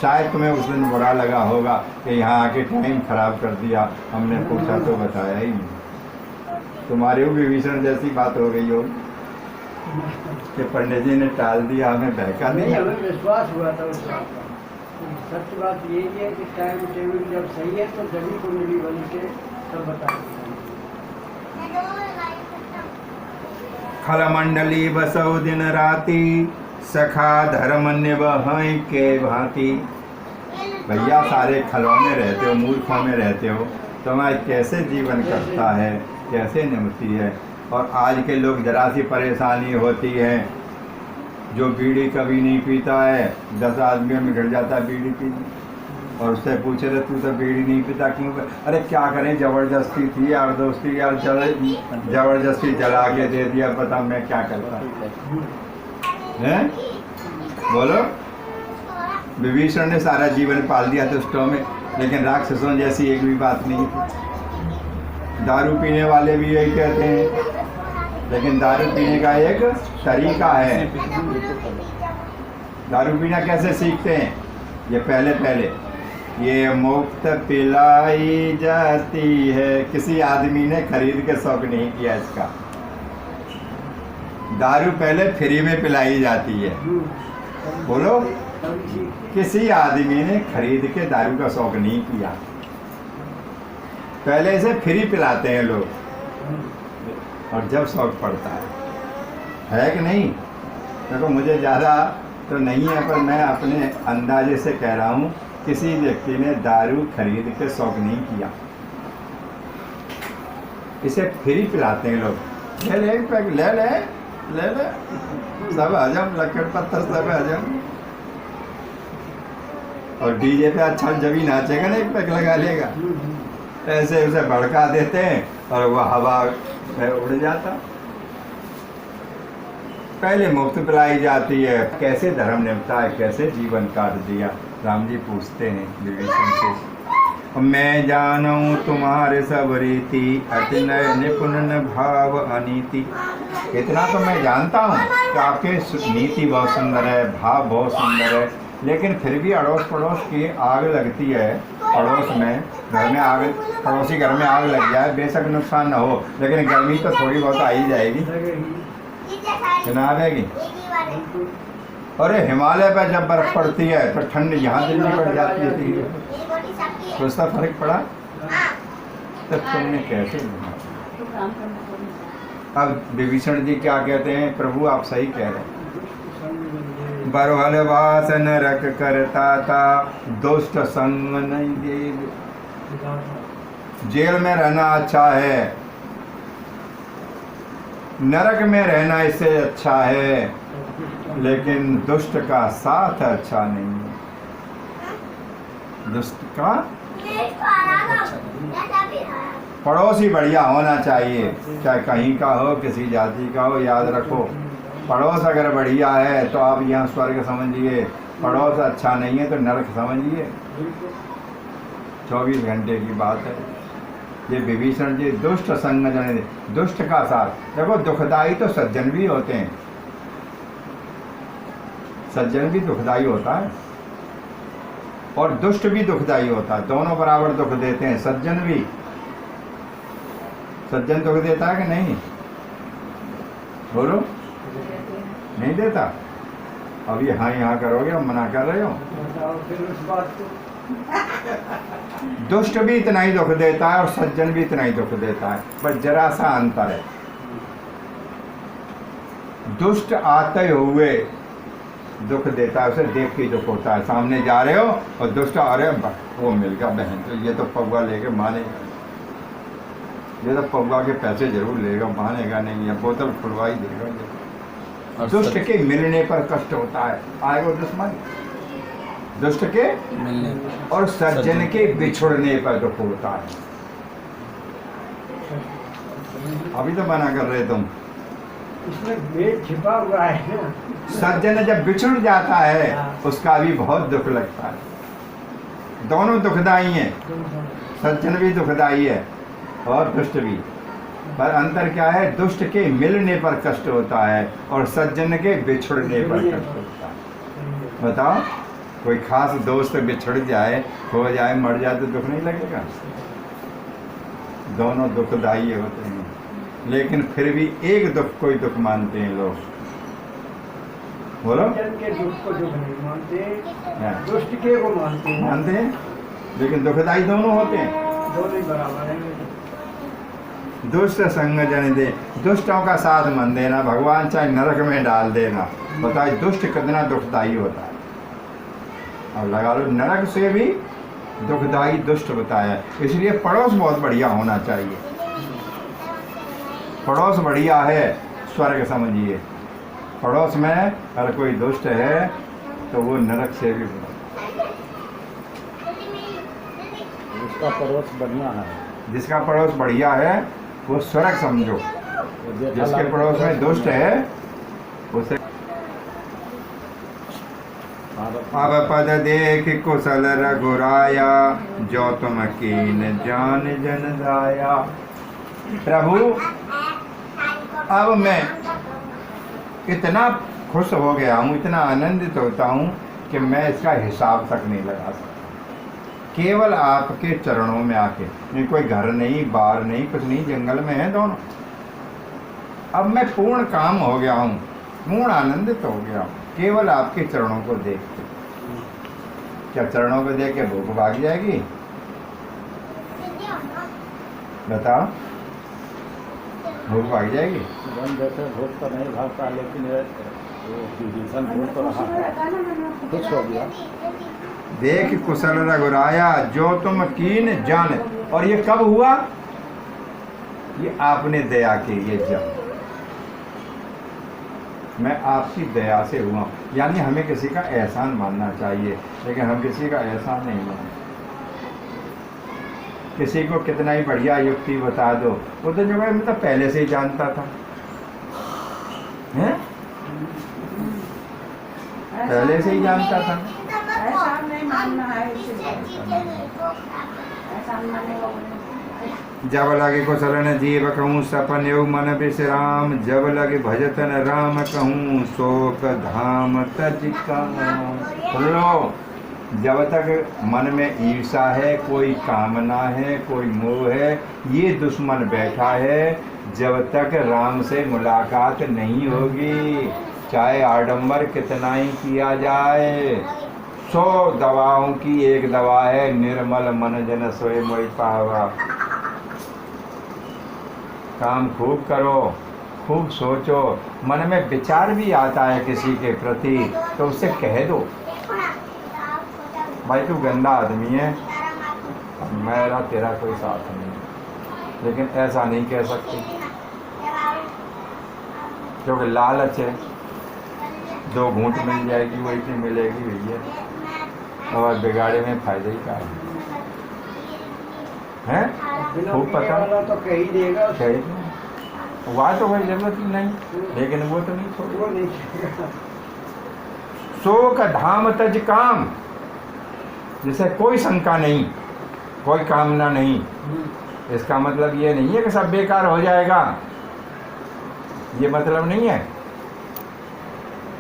शायद तुम्हें उस दिन बुरा लगा होगा कि यहाँ आके टाइम खराब कर दिया, हमने पूछा तो बताया ही नहीं। तुम्हारे भी विभीषण जैसी बात हो गई हो कि पंडित जी ने टाल दिया, हमें बहका नहीं, दिया। हमें विश्वास हुआ था उस बात का। सच बात यही है कि टाइम टेबल जब सही है तो जब को मिली बन के सब बता। खलमंडली बसौ दिन राति, सखा धर्म निभाएं के भांति। भैया सारे खलों में रहते हो, मूर्खों में रहते हो, तुम्हारा कैसे जीवन कटता है, कैसे निभती है। और आज के लोग जरा सी परेशानी होती है, जो बीड़ी कभी नहीं पीता है 10 आदमियों में घट जाता है बीड़ी पीने, और उससे पूछे रहे तू तो बीड़ी नहीं पीता क्यों? अरे क्या करें, ज़बरदस्ती थी यार, दोस्ती यार, ज़बरदस्ती जला के दे दिया, पता मैं क्या करता हैं? बोलो। विभीषण ने सारा जीवन पाल दिया दुष्टों में, लेकिन राक्षसों जैसी एक भी बात नहीं थी। दारू पीने वाले भी यही कहते हैं, लेकिन दारू पीने का एक तरीका है। दारू पीना कैसे सीखते हैं? ये पहले ये मुफ्त पिलाई जाती है, किसी आदमी ने खरीद के शौक नहीं किया इसका। दारू पहले फ्री में पिलाई जाती है, बोलो। तभी सीखते। किसी आदमी ने खरीद के दारू का शौक नहीं किया, पहले इसे फ्री पिलाते हैं लोग, और जब शौक पड़ता है कि नहीं। देखो मुझे ज़्यादा तो नहीं है, पर मैं अपने अंदाजे से कह रहा हूँ, किसी व्यक्ति ने दारू खरीद के शौक नहीं किया, इसे फ्री पिलाते हैं लोग। ले ले एक पैक, ले ले ले ले, सब हजम, लकड़ पत्थर सब हजम। और डीजे पे अच्छा जब ही नाचेगा ना, एक पैक लगा लेगा, ऐसे उसे भड़का देते हैं और वह हवा में उड़ जाता। पहले मुफ्त पिलाई जाती है, कैसे धर्म निभता है, कैसे जीवन काट दिया। राम जी पूछते हैं विभीषण से, मैं जानूं तुम्हारे सब रीति, अति नय निपुण न भाव अनीति। इतना तो मैं जानता हूँ कि आपके नीति बहुत सुंदर है, भाव बहुत सुंदर है, लेकिन फिर भी अड़ोस पड़ोस की आग लगती है, पड़ोस में घर में आग, पड़ोसी घर में आग लग जाए, बेशक नुकसान न हो, लेकिन गर्मी तो थोड़ी बहुत आ ही जाएगी, ना आएगी। अरे हिमालय पर जब बर्फ पड़ती है तो ठंड यहाँ दिल्ली पड़ जाती है, तो उसका फर्क पड़ा। तब तुमने कैसे बुझा? अब विभीषण जी क्या कहते हैं, प्रभु आप सही कह रहे हैं, बरहल वास नरक करता था, दुष्ट संग नहीं देव। जेल में रहना अच्छा है, नरक में रहना इससे अच्छा है, लेकिन दुष्ट का साथ अच्छा नहीं है। दुष्ट का पड़ोसी बढ़िया होना चाहिए, चाहे कहीं का हो, किसी जाति का हो। याद रखो, पड़ोस अगर बढ़िया है तो आप यहाँ स्वर्ग समझिए, पड़ोस अच्छा नहीं है तो नरक समझिए। 24 घंटे की बात है। ये विभीषण जी दुष्ट संग जने, दुष्ट का साथ। देखो दुखदाई तो सज्जन भी होते हैं, सज्जन भी दुखदाई होता है और दुष्ट भी दुखदाई होता है, दोनों बराबर दुख देते हैं। सज्जन भी, सज्जन दुख देता है कि नहीं, बोलो, नहीं देता। अभी हाँ यहाँ करोगे, हम मना कर रहे हो। बताओ फिर उस बात को। दुष्ट भी इतना ही दुख देता है और सज्जन भी इतना ही दुख देता है, पर जरा सा अंतर है। दुष्ट आते हुए दुख देता है, उसे देख के दुख होता है। सामने जा रहे हो और दुष्ट आ रहे हो, वो मिल गया बहन, तो ये तो पौवा लेके मानेगा, ये तो पौवा के पैसे जरूर लेगा, मानेगा नहीं, या बोतल खुलवा ही देगा। दुष्ट के मिलने पर कष्ट होता है, आएगा दुश्मन, दुष्ट के मिलने और सज्जन के बिछुड़ने पर दुख होता है। अभी तो मना कर रहे तुम। इसमें भेद छिपा हुआ है ना। सज्जन जब बिछुड़ जाता है उसका भी बहुत दुख लगता है। दोनों दुखदाई हैं, सज्जन भी दुखदाई है और दुष्ट भी, पर अंतर क्या है, दुष्ट के मिलने पर कष्ट होता है और सज्जन के बिछुड़ने पर कष्ट होता है। बताओ, कोई खास दोस्त बिछड़ जाए, खो जाए, मर जाए तो दुख नहीं लगेगा? दोनों दुखदाई होते हैं, लेकिन फिर भी एक दुख कोई दुख मानते हैं लोग। बोलो, सज्जन के दुख को दुख नहीं मानते, हाँ। दुष्ट के को मानते हैं। मानते हैं, लेकिन दुखदाई दोनों होते हैं। दोनों ही बराबर हैं। दुष्ट संग जन दे, दुष्टों का साथ मन देना, भगवान चाहे नरक में डाल देना। बताइए दुष्ट कितना दुखदाई होता है। अब लगा लो, नरक से भी दुखदाई दुष्ट बताया। इसलिए पड़ोस बहुत बढ़िया होना चाहिए। पड़ोस बढ़िया है, स्वर्ग समझिए। पड़ोस में अगर कोई दुष्ट है तो वो नरक से भी बुरा। उसका पड़ोस बढ़िया है, जिसका पड़ोस बढ़िया है वो स्वर्ग समझो। जिसके पड़ोस में दुष्ट है उसे अब पद देख कुशल रघुराया, जो तुम कीन जान जन दाया। प्रभु अब मैं इतना खुश हो गया हूँ, इतना आनंदित होता हूँ कि मैं इसका हिसाब तक नहीं लगा सकता। केवल आपके चरणों में आके, नहीं कोई घर नहीं, बार नहीं, कुछ नहीं, जंगल में है दोनों। अब मैं पूर्ण काम हो गया हूँ, पूर्ण आनंदित हो गया हूँ। केवल आपके चरणों को देख के। क्या चरणों को देख के भूख भाग जाएगी? बताओ, भूख भाग जाएगी? वन जैसे भूख तो नहीं भागता, लेकिन ये विभीषण भूख तो रहा है, खुश हो गया। देख कुशल रघुराया जो तुम कीन जान। और ये कब हुआ? ये आपने दया की ये जब मैं आपकी दया से हुआ। यानी हमें किसी का एहसान मानना चाहिए, लेकिन हम किसी का एहसान नहीं मानते। किसी को कितना ही बढ़िया युक्ति बता दो, वो तो जो है मतलब पहले से ही जानता था, हैं? पहले से ही जानता था। ऐसा नहीं मानना है, ऐसा मानेगा जब लगे कुशलन जीव कहूँ सपन योग मन विश्राम। जब लगे भजतन राम कहूँ शोक धाम तज काम। लो, जब तक मन में ईर्षा है, कोई कामना है, कोई मोह है, ये दुश्मन बैठा है, जब तक राम से मुलाकात नहीं होगी, चाहे आडंबर कितना ही किया जाए। 100 दवाओं की एक दवा है निर्मल मन जन सोए मोहि पावा। काम खूब करो, खूब सोचो, मन में विचार भी आता है किसी के प्रति तो उससे कह दो, भाई तू गंदा आदमी है, मेरा तेरा कोई साथ नहीं। लेकिन ऐसा नहीं कह सकते क्योंकि लालच है, 2 घूंट मिल जाएगी वही की मिलेगी भैया, और बिगाड़े में फायदा ही क्या है? खूब पता तो कह ही देगा, वहाँ तो कोई जरूरत ही नहीं, लेकिन वो तो नहीं छोड़। वो नहीं कहेगा। शोक धाम तज काम, जिसे कोई शंका नहीं, कोई कामना नहीं। इसका मतलब ये नहीं है कि सब बेकार हो जाएगा, ये मतलब नहीं है,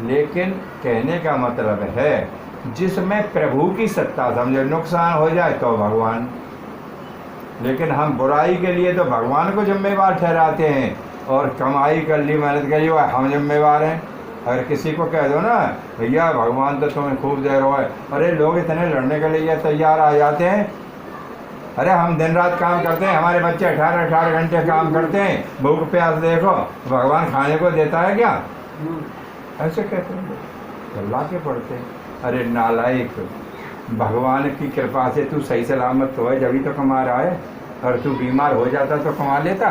लेकिन कहने का मतलब है जिसमें प्रभु की सत्ता समझो, नुकसान हो जाए तो भगवान, लेकिन हम बुराई के लिए तो भगवान को जिम्मेवार ठहराते हैं, और कमाई कर ली, मेहनत करी, हम जिम्मेवार हैं। अगर किसी को कह दो ना भैया भगवान तो तुम्हें खूब दे रहा है, अरे लोग इतने लड़ने के लिए तैयार आ जाते हैं। अरे हम दिन रात काम करते हैं, हमारे बच्चे 18-18 घंटे काम करते हैं, भूख प्यास देखो, भगवान खाने को देता है क्या? ऐसे कहते हैं, अल्लाह के पढ़ते हैं। अरे नालायक, भगवान की कृपा से तू सही सलामत तो है, जब ही तो कमा रहा है। और तू बीमार हो जाता तो कमा लेता,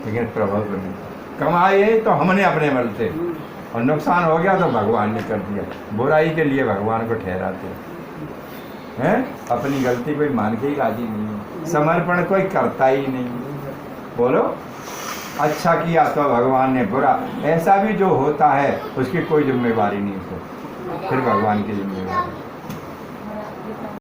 लेकिन प्रभाव तो नहीं कमाए तो हमने अपने बल से, और नुकसान हो गया तो भगवान ने कर दिया। बुराई के लिए भगवान को ठहराते हैं, अपनी गलती कोई मान के ही राजी नहीं है, समर्पण कोई करता ही नहीं। बोलो, अच्छा किया तो भगवान ने, बुरा ऐसा भी जो होता है उसकी कोई जिम्मेवारी नहीं, उसको फिर भगवान की जिम्मेवारी।